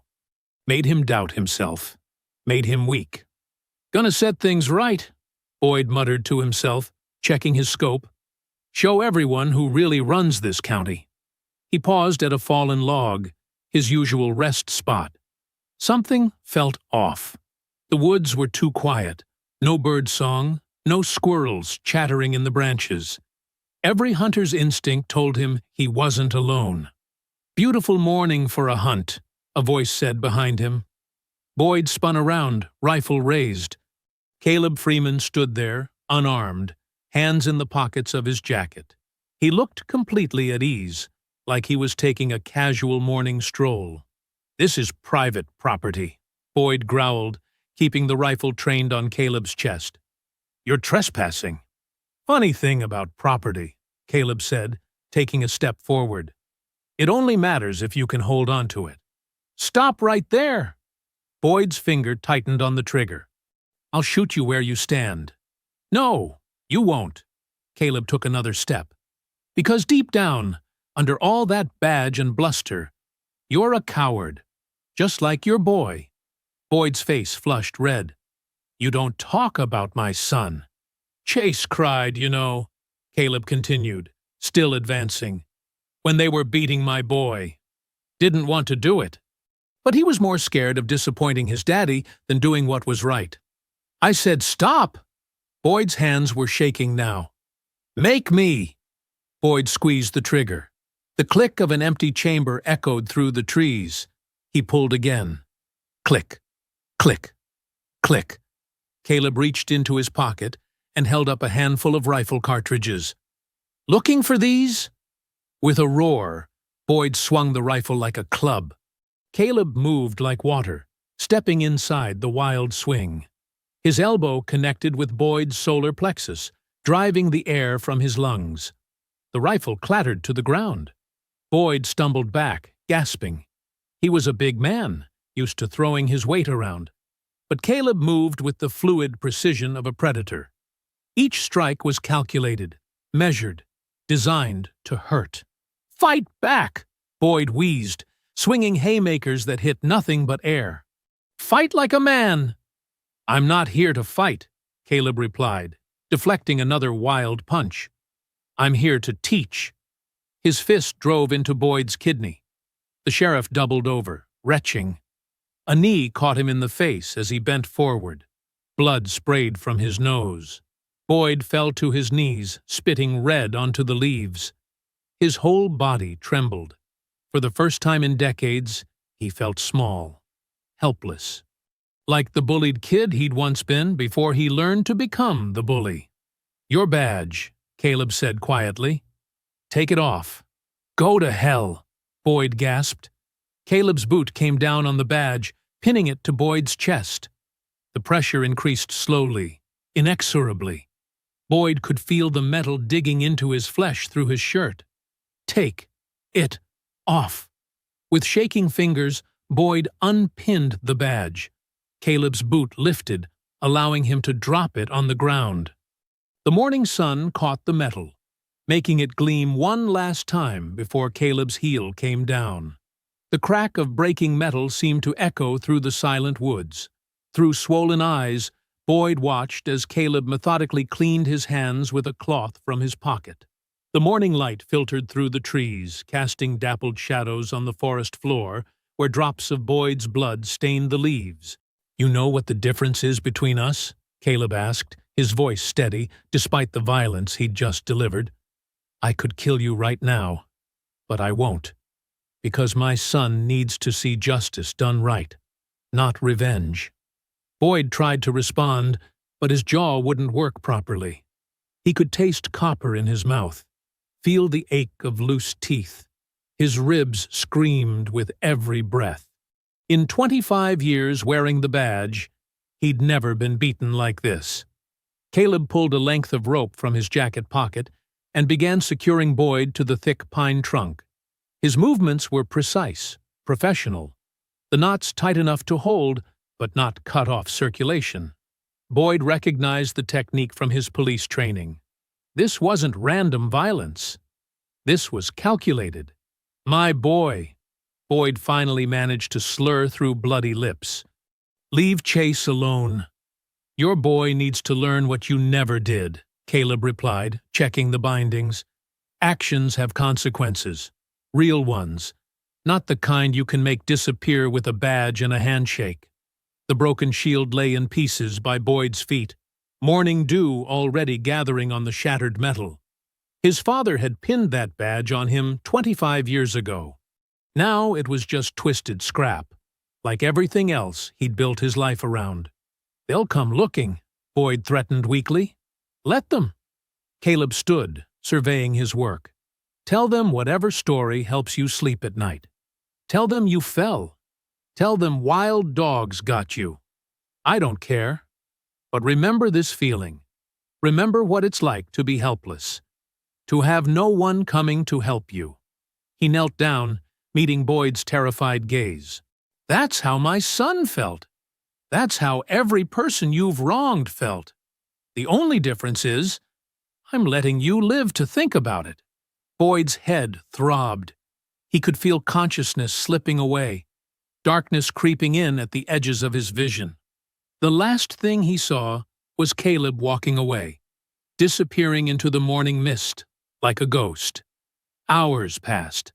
Made him doubt himself. Made him weak. "Gonna set things right," Boyd muttered to himself, checking his scope. "Show everyone who really runs this county." He paused at a fallen log, his usual rest spot. Something felt off. The woods were too quiet. No bird song, no squirrels chattering in the branches. Every hunter's instinct told him he wasn't alone. "Beautiful morning for a hunt," a voice said behind him. Boyd spun around, rifle raised. Caleb Freeman stood there, unarmed, hands in the pockets of his jacket. He looked completely at ease, like he was taking a casual morning stroll. "This is private property," Boyd growled, keeping the rifle trained on Caleb's chest. "You're trespassing." "Funny thing about property," Caleb said, taking a step forward. "It only matters if you can hold on to it." "Stop right there!" Boyd's finger tightened on the trigger. "I'll shoot you where you stand." "No, you won't." Caleb took another step. "Because deep down, under all that badge and bluster, you're a coward, just like your boy." Boyd's face flushed red. "You don't talk about my son." "Chase cried, you know," Caleb continued, still advancing, "when they were beating my boy. Didn't want to do it. But he was more scared of disappointing his daddy than doing what was right. I said, 'Stop!'" Boyd's hands were shaking now. "Make me!" Boyd squeezed the trigger. The click of an empty chamber echoed through the trees. He pulled again. Click, click, click. Caleb reached into his pocket and held up a handful of rifle cartridges. "Looking for these?" With a roar, Boyd swung the rifle like a club. Caleb moved like water, stepping inside the wild swing. His elbow connected with Boyd's solar plexus, driving the air from his lungs. The rifle clattered to the ground. Boyd stumbled back, gasping. He was a big man, used to throwing his weight around. But Caleb moved with the fluid precision of a predator. Each strike was calculated, measured, designed to hurt. "Fight back!" Boyd wheezed, swinging haymakers that hit nothing but air. "Fight like a man!" "I'm not here to fight," Caleb replied, deflecting another wild punch. "I'm here to teach." His fist drove into Boyd's kidney. The sheriff doubled over, retching. A knee caught him in the face as he bent forward. Blood sprayed from his nose. Boyd fell to his knees, spitting red onto the leaves. His whole body trembled. For the first time in decades, he felt small, helpless. like the bullied kid he'd once been before he learned to become the bully. "Your badge," Caleb said quietly. "Take it off." "Go to hell," Boyd gasped. Caleb's boot came down on the badge, pinning it to Boyd's chest. The pressure increased slowly, inexorably. Boyd could feel the metal digging into his flesh through his shirt. "Take it off." With shaking fingers, Boyd unpinned the badge. Caleb's boot lifted, allowing him to drop it on the ground. The morning sun caught the metal, making it gleam one last time before Caleb's heel came down. The crack of breaking metal seemed to echo through the silent woods. Through swollen eyes, Boyd watched as Caleb methodically cleaned his hands with a cloth from his pocket. The morning light filtered through the trees, casting dappled shadows on the forest floor, where drops of Boyd's blood stained the leaves. "You know what the difference is between us?" Caleb asked, his voice steady, despite the violence he'd just delivered. "I could kill you right now, but I won't, because my son needs to see justice done right, not revenge." Boyd tried to respond, but his jaw wouldn't work properly. He could taste copper in his mouth, feel the ache of loose teeth. His ribs screamed with every breath. In 25 years wearing the badge, he'd never been beaten like this. Caleb pulled a length of rope from his jacket pocket and began securing Boyd to the thick pine trunk. His movements were precise, professional, the knots tight enough to hold, but not cut off circulation. Boyd recognized the technique from his police training. This wasn't random violence. This was calculated. "My boy," Boyd finally managed to slur through bloody lips. "Leave Chase alone. Your boy needs to learn what you never did," Caleb replied, checking the bindings. "Actions have consequences. Real ones. Not the kind you can make disappear with a badge and a handshake." The broken shield lay in pieces by Boyd's feet, morning dew already gathering on the shattered metal. His father had pinned that badge on him 25 years ago. Now it was just twisted scrap, like everything else he'd built his life around. "They'll come looking," Boyd threatened weakly. "Let them." Caleb stood, surveying his work. "Tell them whatever story helps you sleep at night. Tell them you fell. Tell them wild dogs got you. I don't care. But remember this feeling. Remember what it's like to be helpless. To have no one coming to help you." He knelt down, meeting Boyd's terrified gaze. "That's how my son felt. That's how every person you've wronged felt. The only difference is, I'm letting you live to think about it." Boyd's head throbbed. He could feel consciousness slipping away, darkness creeping in at the edges of his vision. The last thing he saw was Caleb walking away, disappearing into the morning mist like a ghost. Hours passed.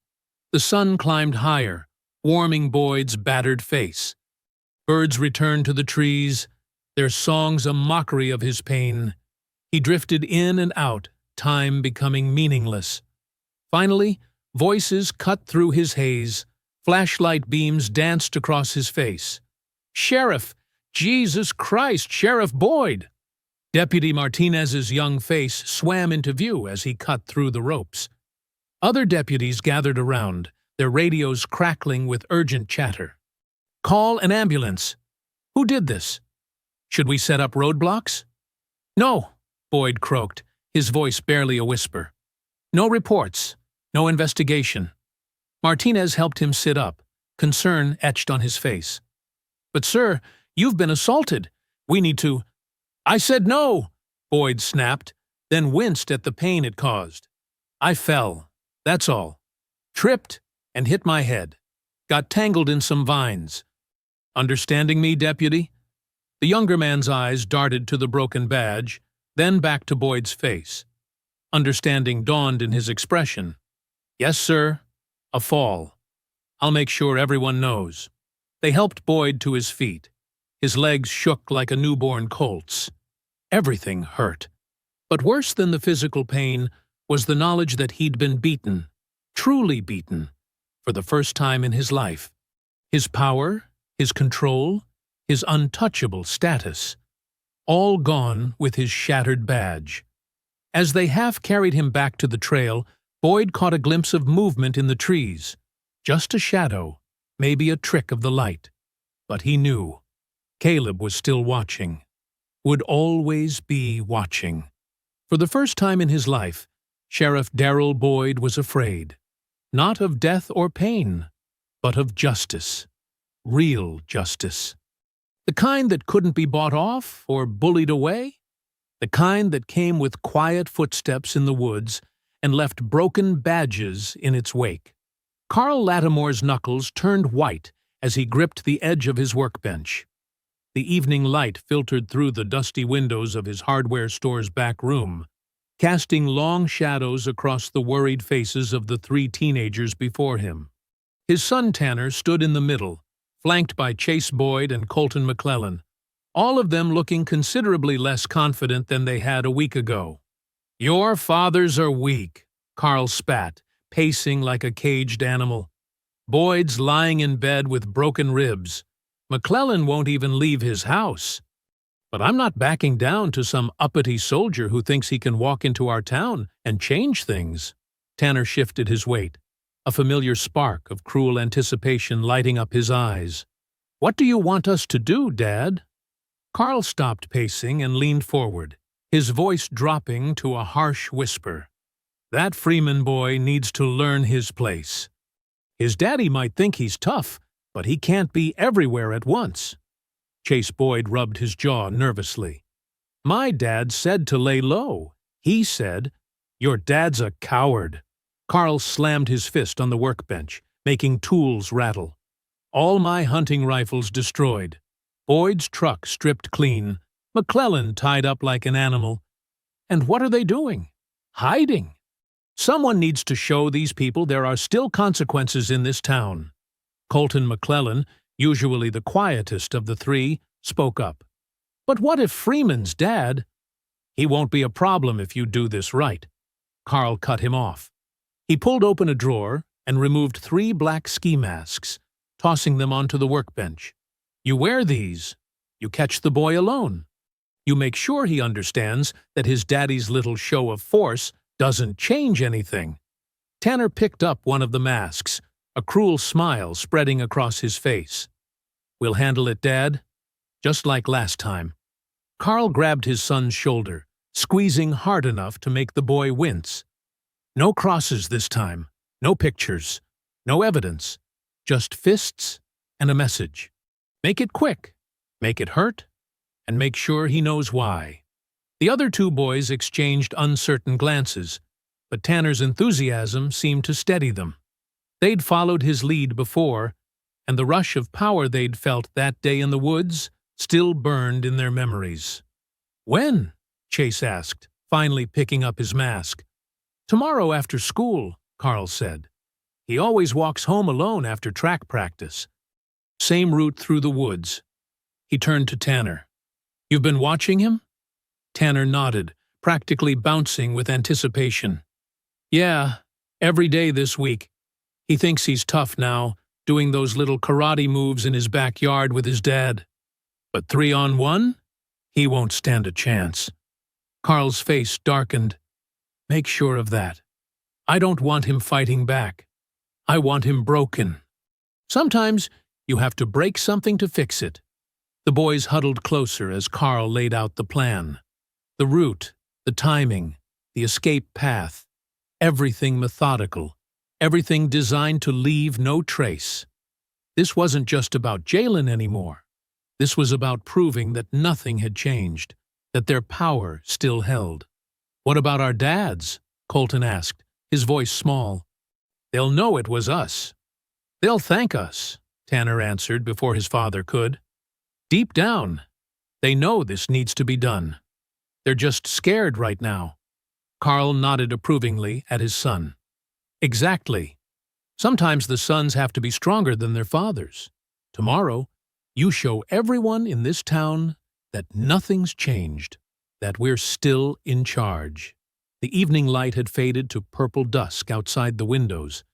The sun climbed higher, warming Boyd's battered face. Birds returned to the trees, their songs a mockery of his pain. He drifted in and out, time becoming meaningless. Finally, voices cut through his haze. Flashlight beams danced across his face. "Sheriff! Jesus Christ, Sheriff Boyd!" Deputy Martinez's young face swam into view as he cut through the ropes. Other deputies gathered around, their radios crackling with urgent chatter. "Call an ambulance." "Who did this?" "Should we set up roadblocks?" "No," Boyd croaked, his voice barely a whisper. "No reports. No investigation." Martinez helped him sit up, concern etched on his face. "But sir, you've been assaulted. We need to—" "I said no!" Boyd snapped, then winced at the pain it caused. "I fell. That's all. Tripped and hit my head. Got tangled in some vines. Understanding me, deputy?" The younger man's eyes darted to the broken badge, then back to Boyd's face. Understanding dawned in his expression. "Yes, sir. A fall. I'll make sure everyone knows." They helped Boyd to his feet. His legs shook like a newborn colt's. Everything hurt. But worse than the physical pain was the knowledge that he'd been beaten, truly beaten, for the first time in his life. His power, his control, his untouchable status, all gone with his shattered badge. As they half-carried him back to the trail, Boyd caught a glimpse of movement in the trees. Just a shadow, maybe a trick of the light. But he knew. Caleb was still watching. Would always be watching. For the first time in his life, Sheriff Darrell Boyd was afraid. Not of death or pain, but of justice. Real justice. The kind that couldn't be bought off or bullied away. The kind that came with quiet footsteps in the woods and left broken badges in its wake. Carl Lattimore's knuckles turned white as he gripped the edge of his workbench. The evening light filtered through the dusty windows of his hardware store's back room, casting long shadows across the worried faces of the 3 teenagers before him. His son Tanner stood in the middle, flanked by Chase Boyd and Colton McClellan, all of them looking considerably less confident than they had a week ago. "Your fathers are weak," Carl spat, pacing like a caged animal. "Boyd's lying in bed with broken ribs. McClellan won't even leave his house. But I'm not backing down to some uppity soldier who thinks he can walk into our town and change things." Tanner shifted his weight, a familiar spark of cruel anticipation lighting up his eyes. "What do you want us to do, Dad?" Carl stopped pacing and leaned forward, his voice dropping to a harsh whisper. "That Freeman boy needs to learn his place. His daddy might think he's tough, but he can't be everywhere at once." Chase Boyd rubbed his jaw nervously. "My dad said to lay low. He said, 'Your dad's a coward.'" Carl slammed his fist on the workbench, making tools rattle. "All my hunting rifles destroyed. Boyd's truck stripped clean. McClellan tied up like an animal. And what are they doing? Hiding. Someone needs to show these people there are still consequences in this town." Colton McClellan, usually the quietest of the 3, spoke up. "But what if Freeman's dad—" "He won't be a problem if you do this right." Carl cut him off. He pulled open a drawer and removed 3 black ski masks, tossing them onto the workbench. "You wear these. You catch the boy alone. You make sure he understands that his daddy's little show of force doesn't change anything." Tanner picked up one of the masks, a cruel smile spreading across his face. "We'll handle it, Dad. Just like last time." Carl grabbed his son's shoulder, squeezing hard enough to make the boy wince. "No crosses this time. No pictures. No evidence. Just fists and a message. Make it quick. Make it hurt. And make sure he knows why." The other 2 boys exchanged uncertain glances, but Tanner's enthusiasm seemed to steady them. They'd followed his lead before, and the rush of power they'd felt that day in the woods still burned in their memories. "When?" Chase asked, finally picking up his mask. "Tomorrow after school," Carl said. "He always walks home alone after track practice. Same route through the woods." He turned to Tanner. "You've been watching him?" Tanner nodded, practically bouncing with anticipation. "Yeah, every day this week. He thinks he's tough now, doing those little karate moves in his backyard with his dad. But 3-on-1? He won't stand a chance." Carl's face darkened. "Make sure of that. I don't want him fighting back. I want him broken. Sometimes you have to break something to fix it." The boys huddled closer as Carl laid out the plan. The route, the timing, the escape path, everything methodical, everything designed to leave no trace. This wasn't just about Jalen anymore. This was about proving that nothing had changed, that their power still held. "What about our dads?" Colton asked, his voice small. "They'll know it was us. They'll thank us," Tanner answered before his father could. "Deep down, they know this needs to be done. They're just scared right now." Carl nodded approvingly at his son. "Exactly. Sometimes the sons have to be stronger than their fathers. Tomorrow, you show everyone in this town that nothing's changed, that we're still in charge." The evening light had faded to purple dusk outside the windows.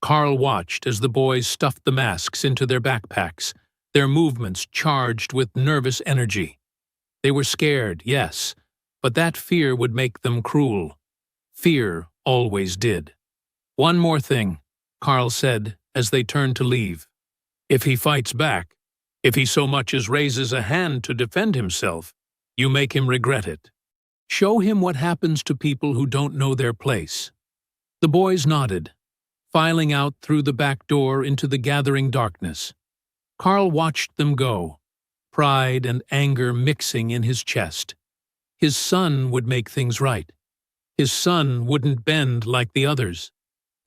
Carl watched as the boys stuffed the masks into their backpacks, their movements charged with nervous energy. They were scared, yes, but that fear would make them cruel. Fear always did. "One more thing," Carl said as they turned to leave. "If he fights back, if he so much as raises a hand to defend himself, you make him regret it. Show him what happens to people who don't know their place." The boys nodded, filing out through the back door into the gathering darkness. Carl watched them go, pride and anger mixing in his chest. His son would make things right. His son wouldn't bend like the others.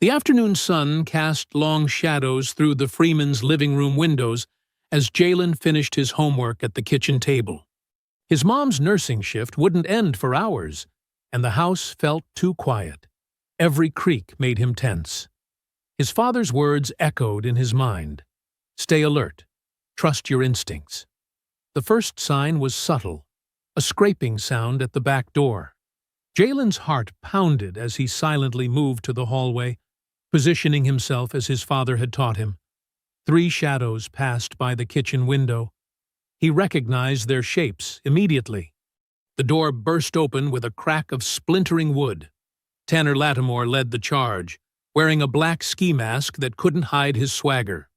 The afternoon sun cast long shadows through the Freemans' living room windows as Jalen finished his homework at the kitchen table. His mom's nursing shift wouldn't end for hours, and the house felt too quiet. Every creak made him tense. His father's words echoed in his mind. "Stay alert. Trust your instincts." The first sign was subtle, a scraping sound at the back door. Jalen's heart pounded as he silently moved to the hallway, positioning himself as his father had taught him. 3 shadows passed by the kitchen window. He recognized their shapes immediately. The door burst open with a crack of splintering wood. Tanner Lattimore led the charge, wearing a black ski mask that couldn't hide his swagger.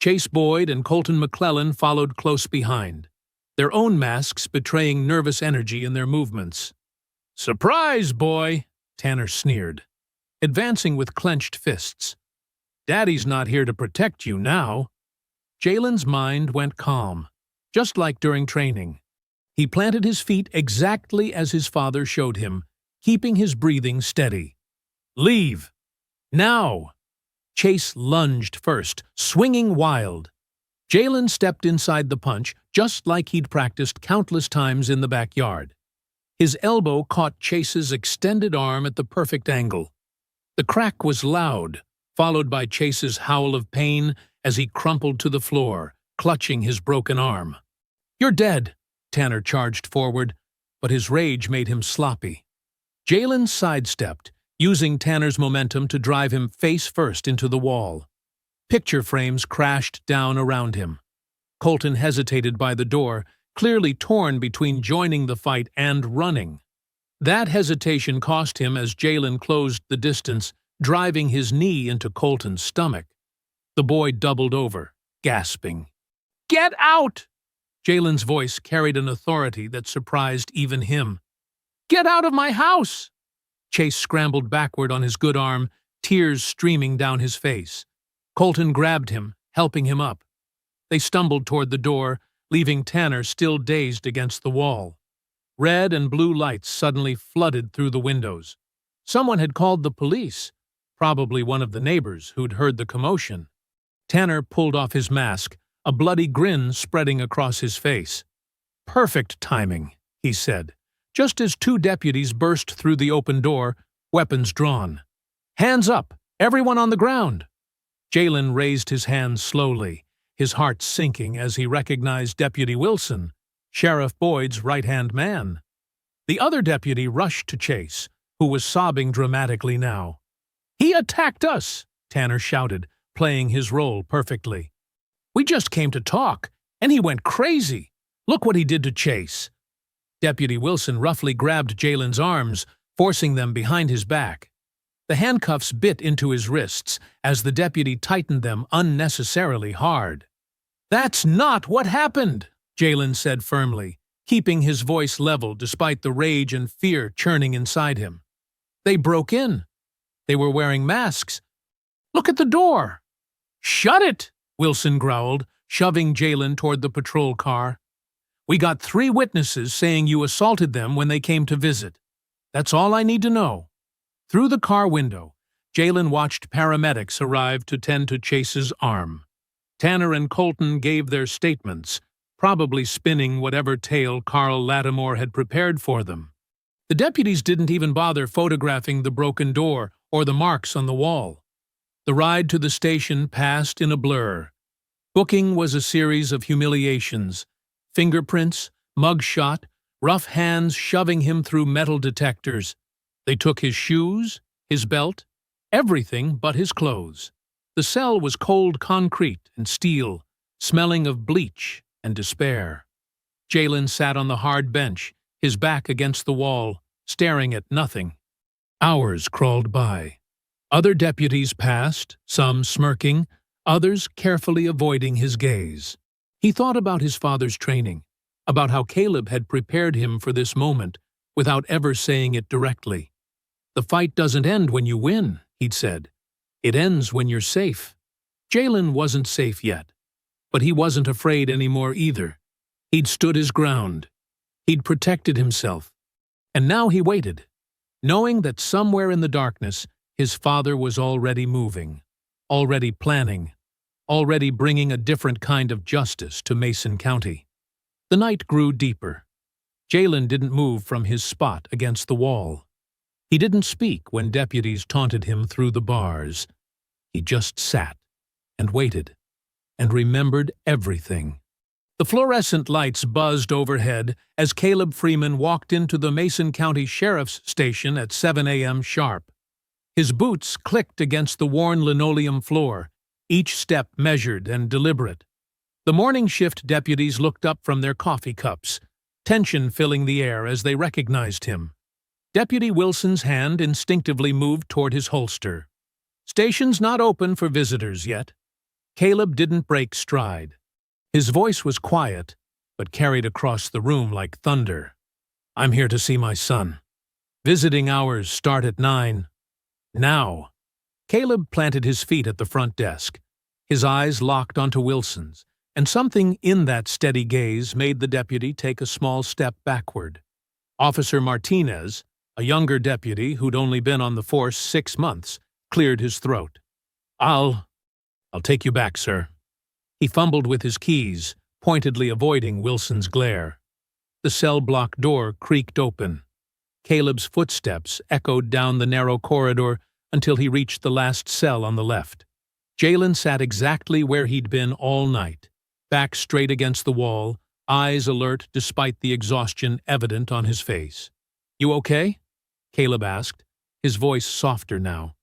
Chase Boyd and Colton McClellan followed close behind, their own masks betraying nervous energy in their movements. "Surprise, boy!" Tanner sneered, advancing with clenched fists. "Daddy's not here to protect you now." Jalen's mind went calm, just like during training. He planted his feet exactly as his father showed him, keeping his breathing steady. "Leave! Now!" Chase lunged first, swinging wild. Jalen stepped inside the punch, just like he'd practiced countless times in the backyard. His elbow caught Chase's extended arm at the perfect angle. The crack was loud, followed by Chase's howl of pain as he crumpled to the floor, clutching his broken arm. "You're dead!" Tanner charged forward, but his rage made him sloppy. Jalen sidestepped, using Tanner's momentum to drive him face first into the wall. Picture frames crashed down around him. Colton hesitated by the door, clearly torn between joining the fight and running. That hesitation cost him as Jalen closed the distance, driving his knee into Colton's stomach. The boy doubled over, gasping. "Get out!" Jalen's voice carried an authority that surprised even him. "Get out of my house!" Chase scrambled backward on his good arm, tears streaming down his face. Colton grabbed him, helping him up. They stumbled toward the door, leaving Tanner still dazed against the wall. Red and blue lights suddenly flooded through the windows. Someone had called the police, probably one of the neighbors who'd heard the commotion. Tanner pulled off his mask, a bloody grin spreading across his face. "Perfect timing," he said, just as 2 deputies burst through the open door, weapons drawn. "Hands up! Everyone on the ground!" Jalen raised his hands slowly, his heart sinking as he recognized Deputy Wilson, Sheriff Boyd's right-hand man. The other deputy rushed to Chase, who was sobbing dramatically now. "He attacked us!" Tanner shouted, playing his role perfectly. "We just came to talk, and he went crazy. Look what he did to Chase." Deputy Wilson roughly grabbed Jalen's arms, forcing them behind his back. The handcuffs bit into his wrists as the deputy tightened them unnecessarily hard. "That's not what happened," Jalen said firmly, keeping his voice level despite the rage and fear churning inside him. "They broke in. They were wearing masks. Look at the door." "Shut it!" Wilson growled, shoving Jalen toward the patrol car. "We got 3 witnesses saying you assaulted them when they came to visit. That's all I need to know." Through the car window, Jalen watched paramedics arrive to tend to Chase's arm. Tanner and Colton gave their statements, probably spinning whatever tale Carl Lattimore had prepared for them. The deputies didn't even bother photographing the broken door or the marks on the wall. The ride to the station passed in a blur. Booking was a series of humiliations: fingerprints, mugshot, rough hands shoving him through metal detectors. They took his shoes, his belt, everything but his clothes. The cell was cold concrete and steel, smelling of bleach and despair. Jalen sat on the hard bench, his back against the wall, staring at nothing. Hours crawled by. Other deputies passed, some smirking, others carefully avoiding his gaze. He thought about his father's training, about how Caleb had prepared him for this moment without ever saying it directly. "The fight doesn't end when you win," he'd said. "It ends when you're safe." Jalen wasn't safe yet, but he wasn't afraid anymore either. He'd stood his ground. He'd protected himself. And now he waited, knowing that somewhere in the darkness his father was already moving, already planning, already bringing a different kind of justice to Mason County. The night grew deeper. Jalen didn't move from his spot against the wall. He didn't speak when deputies taunted him through the bars. He just sat and waited and remembered everything. The fluorescent lights buzzed overhead as Caleb Freeman walked into the Mason County Sheriff's Station at 7 a.m. sharp. His boots clicked against the worn linoleum floor, each step measured and deliberate. The morning shift deputies looked up from their coffee cups, tension filling the air as they recognized him. Deputy Wilson's hand instinctively moved toward his holster. "Station's not open for visitors yet." Caleb didn't break stride. His voice was quiet, but carried across the room like thunder. "I'm here to see my son. Visiting hours start at 9. Now." Caleb planted his feet at the front desk. His eyes locked onto Wilson's, and something in that steady gaze made the deputy take a small step backward. Officer Martinez, a younger deputy who'd only been on the force 6 months, cleared his throat. I'll take you back, sir." He fumbled with his keys, pointedly avoiding Wilson's glare. The cell block door creaked open. Caleb's footsteps echoed down the narrow corridor until he reached the last cell on the left. Jalen sat exactly where he'd been all night, back straight against the wall, eyes alert despite the exhaustion evident on his face. "You okay?" Caleb asked, his voice softer now.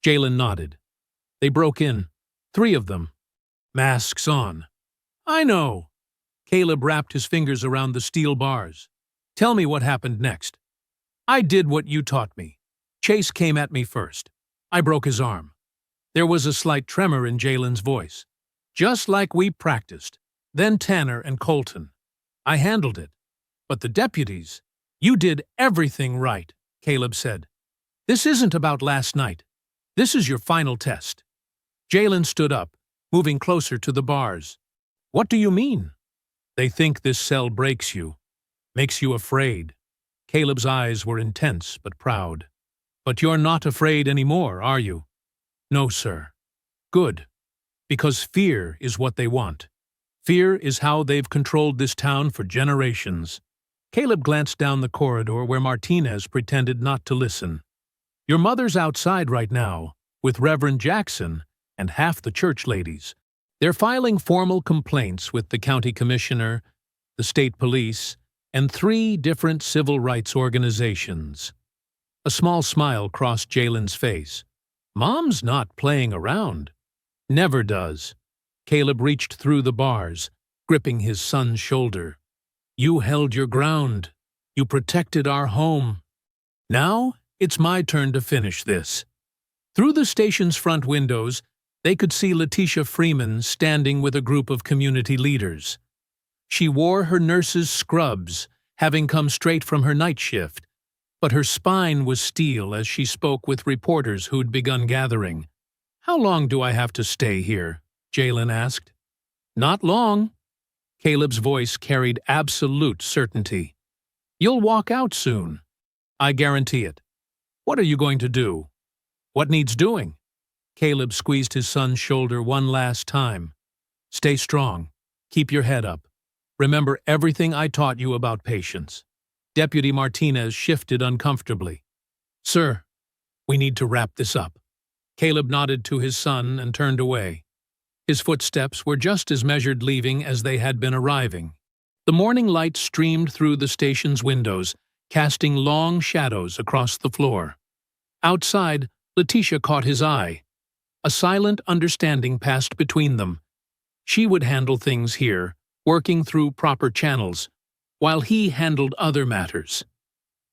Jalen nodded. "They broke in. 3 of them. Masks on." "I know." Caleb wrapped his fingers around the steel bars. "Tell me what happened next." "I did what you taught me. Chase came at me first. I broke his arm." There was a slight tremor in Jalen's voice. "Just like we practiced. Then Tanner and Colton. I handled it. But the deputies, you did everything right," Caleb said. "This isn't about last night. This is your final test." Jalen stood up, moving closer to the bars. "What do you mean?" "They think this cell breaks you, makes you afraid." Caleb's eyes were intense but proud. "But you're not afraid anymore, are you?" "No, sir." "Good. Because fear is what they want. Fear is how they've controlled this town for generations." Caleb glanced down the corridor where Martinez pretended not to listen. "Your mother's outside right now, with Reverend Jackson and half the church ladies. They're filing formal complaints with the county commissioner, the state police, and 3 different civil rights organizations." A small smile crossed Jalen's face. "Mom's not playing around." "Never does." Caleb reached through the bars, gripping his son's shoulder. "You held your ground. You protected our home. Now it's my turn to finish this." Through the station's front windows, they could see Letitia Freeman standing with a group of community leaders. She wore her nurse's scrubs, having come straight from her night shift, but her spine was steel as she spoke with reporters who'd begun gathering. "How long do I have to stay here?" Jalen asked. "Not long." Caleb's voice carried absolute certainty. "You'll walk out soon. I guarantee it. What are you going to do?" "What needs doing?" Caleb squeezed his son's shoulder one last time. "Stay strong. Keep your head up. Remember everything I taught you about patience." Deputy Martinez shifted uncomfortably. "Sir, we need to wrap this up." Caleb nodded to his son and turned away. His footsteps were just as measured leaving as they had been arriving. The morning light streamed through the station's windows, casting long shadows across the floor. Outside, Letitia caught his eye. A silent understanding passed between them. She would handle things here, working through proper channels, while he handled other matters.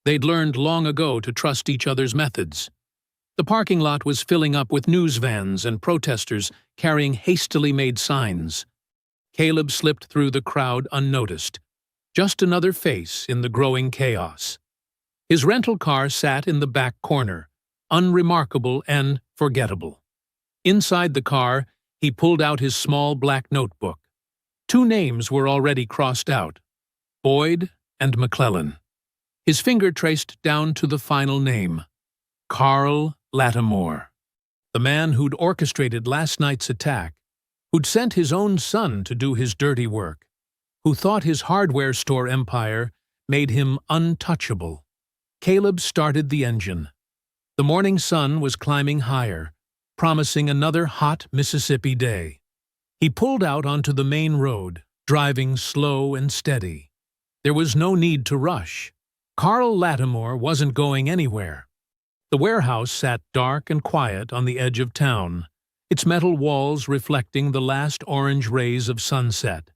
They'd learned long ago to trust each other's methods. The parking lot was filling up with news vans and protesters carrying hastily made signs. Caleb slipped through the crowd unnoticed, just another face in the growing chaos. His rental car sat in the back corner, unremarkable and forgettable. Inside the car, he pulled out his small black notebook. 2 names were already crossed out: Boyd and McClellan. His finger traced down to the final name: Carl Lattimore, the man who'd orchestrated last night's attack, who'd sent his own son to do his dirty work, who thought his hardware store empire made him untouchable. Caleb started the engine. The morning sun was climbing higher, promising another hot Mississippi day. He pulled out onto the main road, driving slow and steady. There was no need to rush. Carl Lattimore wasn't going anywhere. The warehouse sat dark and quiet on the edge of town, its metal walls reflecting the last orange rays of sunset.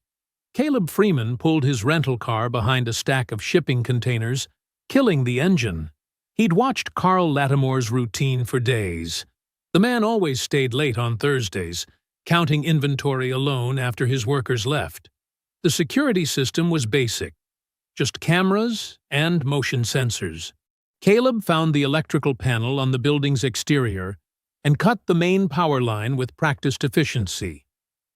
Caleb Freeman pulled his rental car behind a stack of shipping containers, killing the engine. He'd watched Carl Lattimore's routine for days. The man always stayed late on Thursdays, counting inventory alone after his workers left. The security system was basic, just cameras and motion sensors. Caleb found the electrical panel on the building's exterior and cut the main power line with practiced efficiency.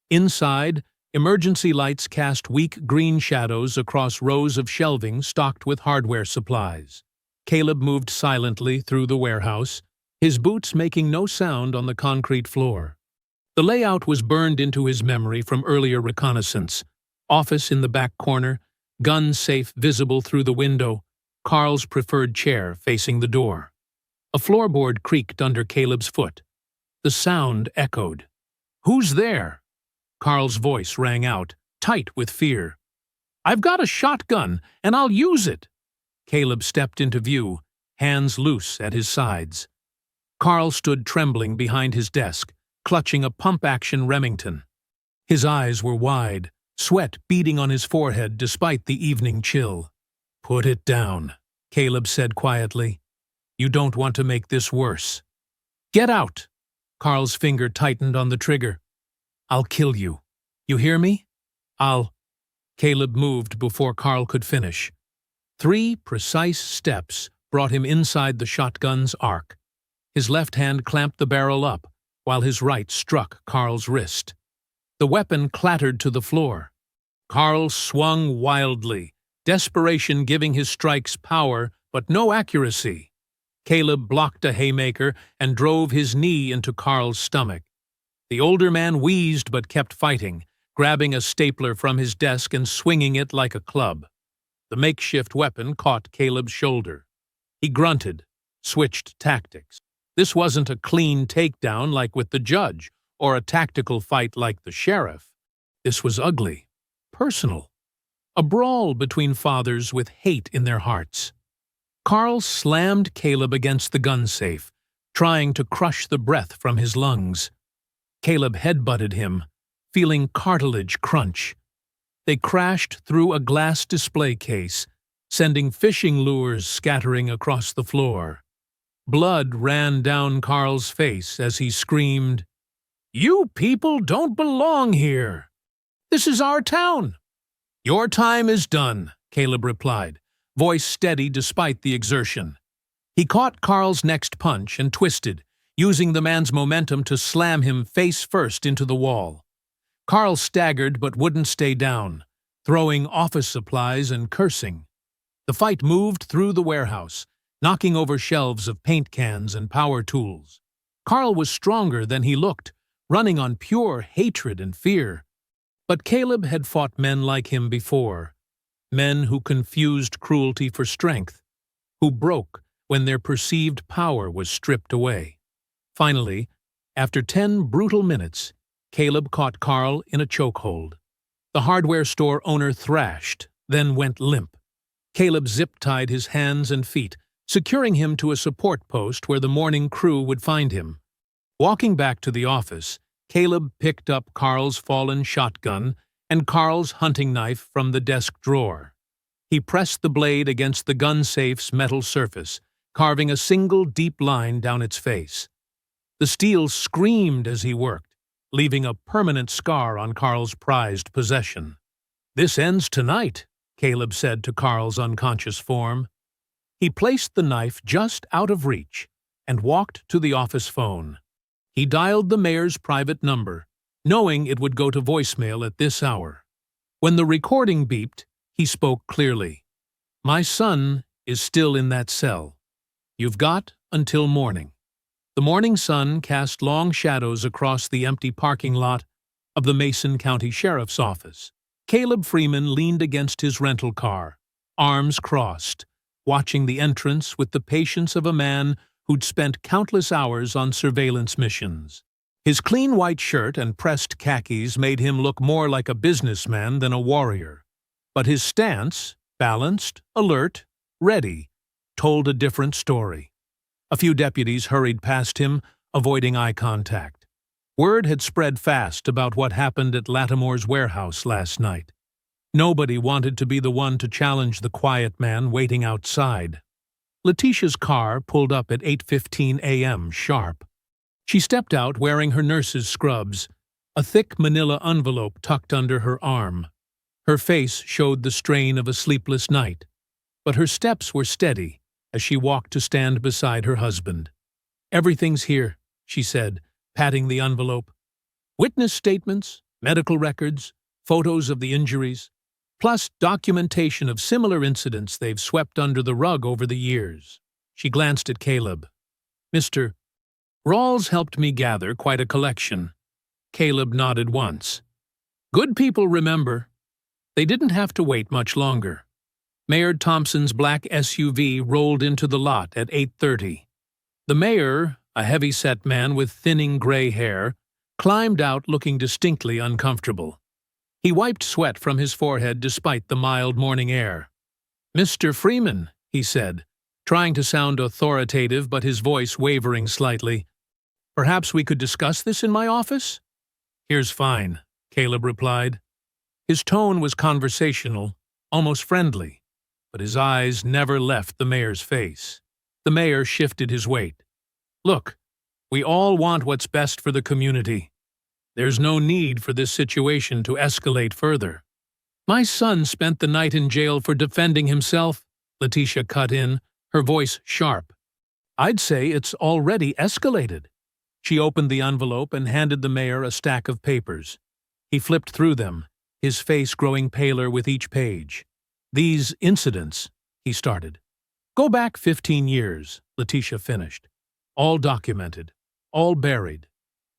Inside, emergency lights cast weak green shadows across rows of shelving stocked with hardware supplies. Caleb moved silently through the warehouse, his boots making no sound on the concrete floor. The layout was burned into his memory from earlier reconnaissance. Office in the back corner, gun safe visible through the window, Carl's preferred chair facing the door. A floorboard creaked under Caleb's foot. The sound echoed. "Who's there?" Carl's voice rang out, tight with fear. "I've got a shotgun, and I'll use it." Caleb stepped into view, hands loose at his sides. Carl stood trembling behind his desk, clutching a pump-action Remington. His eyes were wide, sweat beading on his forehead despite the evening chill. "Put it down," Caleb said quietly. "You don't want to make this worse." "Get out!" Carl's finger tightened on the trigger. "I'll kill you. You hear me? I'll—" Caleb moved before Carl could finish. 3 precise steps brought him inside the shotgun's arc. His left hand clamped the barrel up, while his right struck Carl's wrist. The weapon clattered to the floor. Carl swung wildly, desperation giving his strikes power but no accuracy. Caleb blocked a haymaker and drove his knee into Carl's stomach. The older man wheezed but kept fighting, grabbing a stapler from his desk and swinging it like a club. The makeshift weapon caught Caleb's shoulder. He grunted, switched tactics. This wasn't a clean takedown like with the judge, or a tactical fight like the sheriff. This was ugly, personal. A brawl between fathers with hate in their hearts. Carl slammed Caleb against the gun safe, trying to crush the breath from his lungs. Caleb headbutted him, feeling cartilage crunch. They crashed through a glass display case, sending fishing lures scattering across the floor. Blood ran down Carl's face as he screamed, "You people don't belong here! This is our town!" "Your time is done," Caleb replied, voice steady despite the exertion. He caught Carl's next punch and twisted, using the man's momentum to slam him face first into the wall. Carl staggered but wouldn't stay down, throwing office supplies and cursing. The fight moved through the warehouse, knocking over shelves of paint cans and power tools. Carl was stronger than he looked, running on pure hatred and fear. But Caleb had fought men like him before, men who confused cruelty for strength, who broke when their perceived power was stripped away. Finally, after 10 brutal minutes, Caleb caught Carl in a chokehold. The hardware store owner thrashed, then went limp. Caleb zip-tied his hands and feet, securing him to a support post where the morning crew would find him. Walking back to the office, Caleb picked up Carl's fallen shotgun and Carl's hunting knife from the desk drawer. He pressed the blade against the gun safe's metal surface, carving a single deep line down its face. The steel screamed as he worked, leaving a permanent scar on Carl's prized possession. "This ends tonight," Caleb said to Carl's unconscious form. He placed the knife just out of reach and walked to the office phone. He dialed the mayor's private number, knowing it would go to voicemail at this hour. When the recording beeped, he spoke clearly. "My son is still in that cell. You've got until morning." The morning sun cast long shadows across the empty parking lot of the Mason County Sheriff's Office. Caleb Freeman leaned against his rental car, arms crossed, watching the entrance with the patience of a man who'd spent countless hours on surveillance missions. His clean white shirt and pressed khakis made him look more like a businessman than a warrior. But his stance, balanced, alert, ready, told a different story. A few deputies hurried past him, avoiding eye contact. Word had spread fast about what happened at Lattimore's warehouse last night. Nobody wanted to be the one to challenge the quiet man waiting outside. Letitia's car pulled up at 8:15 a.m. sharp. She stepped out wearing her nurse's scrubs, a thick manila envelope tucked under her arm. Her face showed the strain of a sleepless night, but her steps were steady as she walked to stand beside her husband. "Everything's here," she said, patting the envelope. "Witness statements, medical records, photos of the injuries, plus documentation of similar incidents they've swept under the rug over the years." She glanced at Caleb. "Mr. Rawls helped me gather quite a collection." Caleb nodded once. "Good people remember." They didn't have to wait much longer. Mayor Thompson's black SUV rolled into the lot at 8:30. The mayor, a heavy-set man with thinning gray hair, climbed out looking distinctly uncomfortable. He wiped sweat from his forehead despite the mild morning air. "Mr. Freeman," he said, trying to sound authoritative but his voice wavering slightly. "Perhaps we could discuss this in my office?" "Here's fine," Caleb replied. His tone was conversational, almost friendly, but his eyes never left the mayor's face. The mayor shifted his weight. "Look, we all want what's best for the community. There's no need for this situation to escalate further." "My son spent the night in jail for defending himself," Letitia cut in, her voice sharp. "I'd say it's already escalated." She opened the envelope and handed the mayor a stack of papers. He flipped through them, his face growing paler with each page. "These incidents," he started. "Go back 15 years, Letitia finished. "All documented, all buried."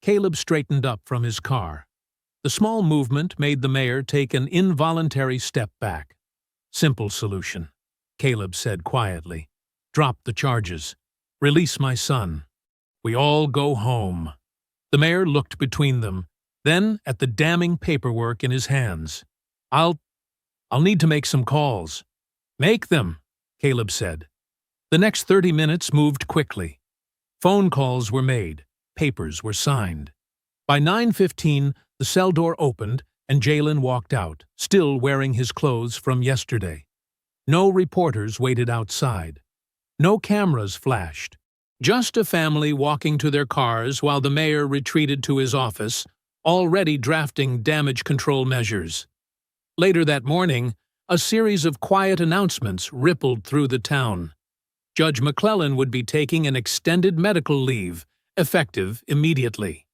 Caleb straightened up from his car. The small movement made the mayor take an involuntary step back. "Simple solution," Caleb said quietly. "Drop the charges. Release my son. We all go home." The mayor looked between them, then at the damning paperwork in his hands. I'll need to make some calls." "Make them," Caleb said. The next 30 minutes moved quickly. Phone calls were made, papers were signed. By 9:15, the cell door opened and Jalen walked out, still wearing his clothes from yesterday. No reporters waited outside. No cameras flashed. Just a family walking to their cars while the mayor retreated to his office, already drafting damage control measures. Later that morning, a series of quiet announcements rippled through the town. Judge McClellan would be taking an extended medical leave, effective immediately.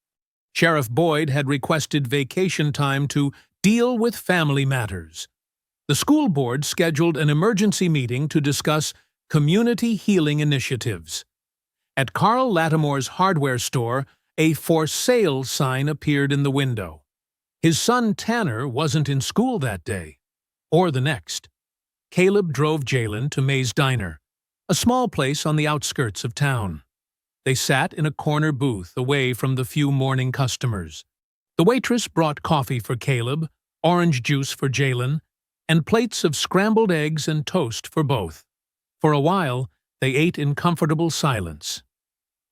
Sheriff Boyd had requested vacation time to deal with family matters. The school board scheduled an emergency meeting to discuss community healing initiatives. At Carl Lattimore's hardware store, a "for sale" sign appeared in the window. His son Tanner wasn't in school that day, or the next. Caleb drove Jalen to May's Diner, a small place on the outskirts of town. They sat in a corner booth away from the few morning customers. The waitress brought coffee for Caleb, orange juice for Jalen, and plates of scrambled eggs and toast for both. For a while, they ate in comfortable silence.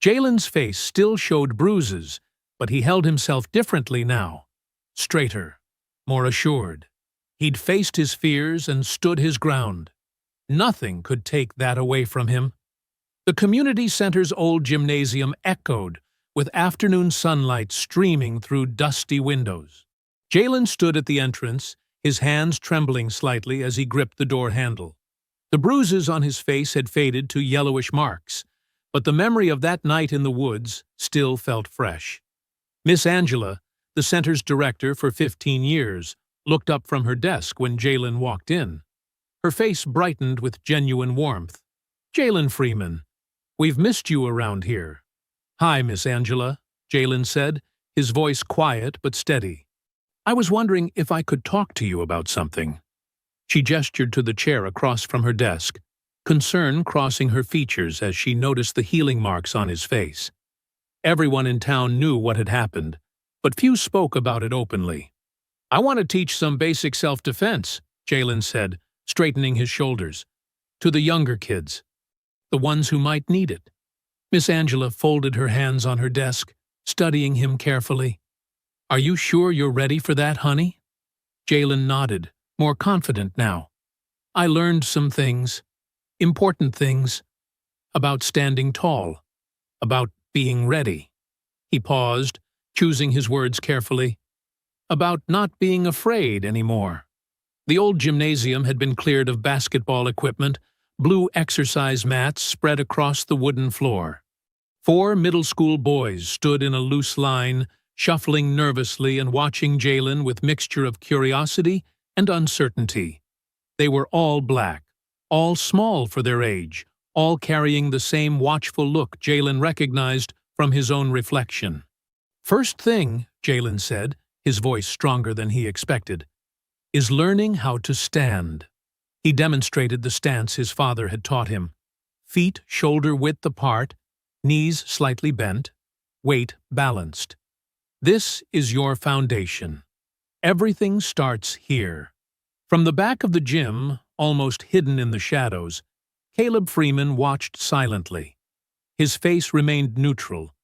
Jalen's face still showed bruises, But he held himself differently now, straighter, more assured. He'd faced his fears and stood his ground. Nothing could take that away from him. The community center's old gymnasium echoed, with afternoon sunlight streaming through dusty windows. Jalen stood at the entrance, his hands trembling slightly as he gripped the door handle. The bruises on his face had faded to yellowish marks, but the memory of that night in the woods still felt fresh. Miss Angela, the center's director for 15 years, looked up from her desk when Jalen walked in. Her face brightened with genuine warmth. "Jalen Freeman, we've missed you around here." "Hi, Miss Angela," Jalen said, his voice quiet but steady. "I was wondering if I could talk to you about something." She gestured to the chair across from her desk, concern crossing her features as she noticed the healing marks on his face. Everyone in town knew what had happened, but few spoke about it openly. "I want to teach some basic self-defense," Jalen said, straightening his shoulders. "To the younger kids, the ones who might need it." Miss Angela folded her hands on her desk, studying him carefully. "Are you sure you're ready for that, honey?" Jalen nodded, more confident now. "I learned some things, important things, about standing tall, about being ready." He paused, choosing his words carefully. "About not being afraid anymore." The old gymnasium had been cleared of basketball equipment, blue exercise mats spread across the wooden floor. 4 middle school boys stood in a loose line, shuffling nervously and watching Jalen with mixture of curiosity and uncertainty. They were all black, all small for their age, all carrying the same watchful look Jalen recognized from his own reflection. "First thing," Jalen said, his voice stronger than he expected, "is learning how to stand." He demonstrated the stance his father had taught him. Feet shoulder-width apart, knees slightly bent, weight balanced. This is your foundation. Everything starts here. From the back of the gym, almost hidden in the shadows, Caleb Freeman watched silently. His face remained neutral,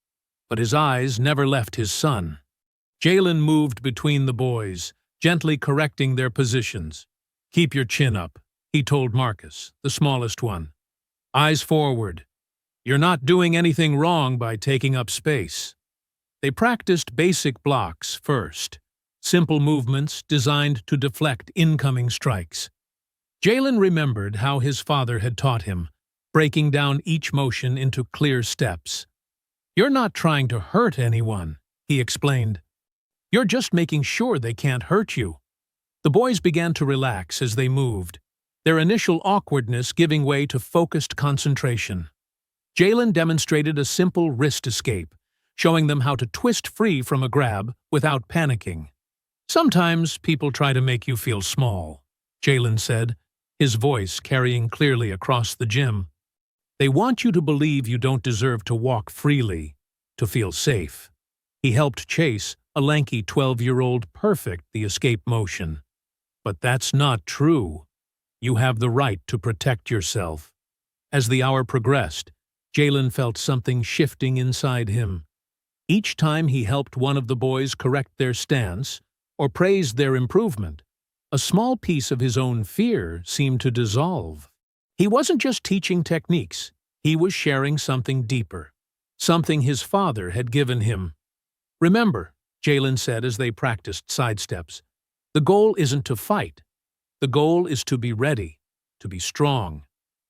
but his eyes never left his son. Jalen moved between the boys, gently correcting their positions. "Keep your chin up," he told Marcus, the smallest one. "Eyes forward. You're not doing anything wrong by taking up space." They practiced basic blocks first, simple movements designed to deflect incoming strikes. Jalen remembered how his father had taught him, breaking down each motion into clear steps. "You're not trying to hurt anyone," he explained. "You're just making sure they can't hurt you." The boys began to relax as they moved, their initial awkwardness giving way to focused concentration. Jalen demonstrated a simple wrist escape, showing them how to twist free from a grab without panicking. "Sometimes people try to make you feel small," Jalen said, his voice carrying clearly across the gym. "They want you to believe you don't deserve to walk freely, to feel safe." He helped Chase, a lanky 12-year-old, perfect the escape motion. "But that's not true. You have the right to protect yourself." As the hour progressed, Jalen felt something shifting inside him. Each time he helped one of the boys correct their stance or praised their improvement, a small piece of his own fear seemed to dissolve. He wasn't just teaching techniques, he was sharing something deeper, something his father had given him. "Remember," Jalen said as they practiced sidesteps, "the goal isn't to fight. The goal is to be ready, to be strong,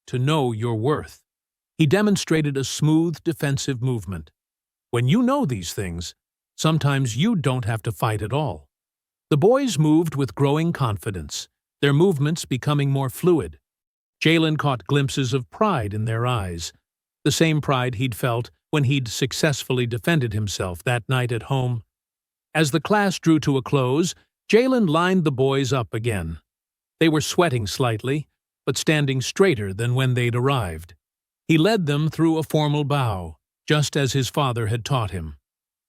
to know your worth." He demonstrated a smooth, defensive movement. When you know these things, sometimes you don't have to fight at all. The boys moved with growing confidence, their movements becoming more fluid. Jalen caught glimpses of pride in their eyes, the same pride he'd felt when he'd successfully defended himself that night at home. As the class drew to a close, Jalen lined the boys up again. They were sweating slightly, but standing straighter than when they'd arrived. He led them through a formal bow, just as his father had taught him.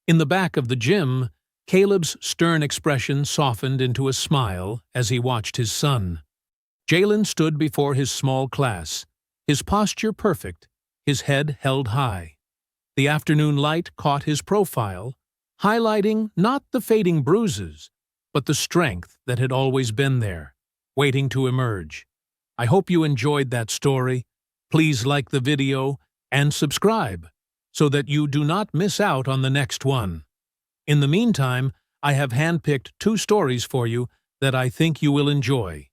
In the back of the gym, Caleb's stern expression softened into a smile as he watched his son. Jalen stood before his small class, his posture perfect, his head held high. The afternoon light caught his profile, highlighting not the fading bruises, but the strength that had always been there, waiting to emerge. I hope you enjoyed that story. Please like the video and subscribe so that you do not miss out on the next one. In the meantime, I have handpicked 2 stories for you that I think you will enjoy.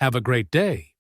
Have a great day.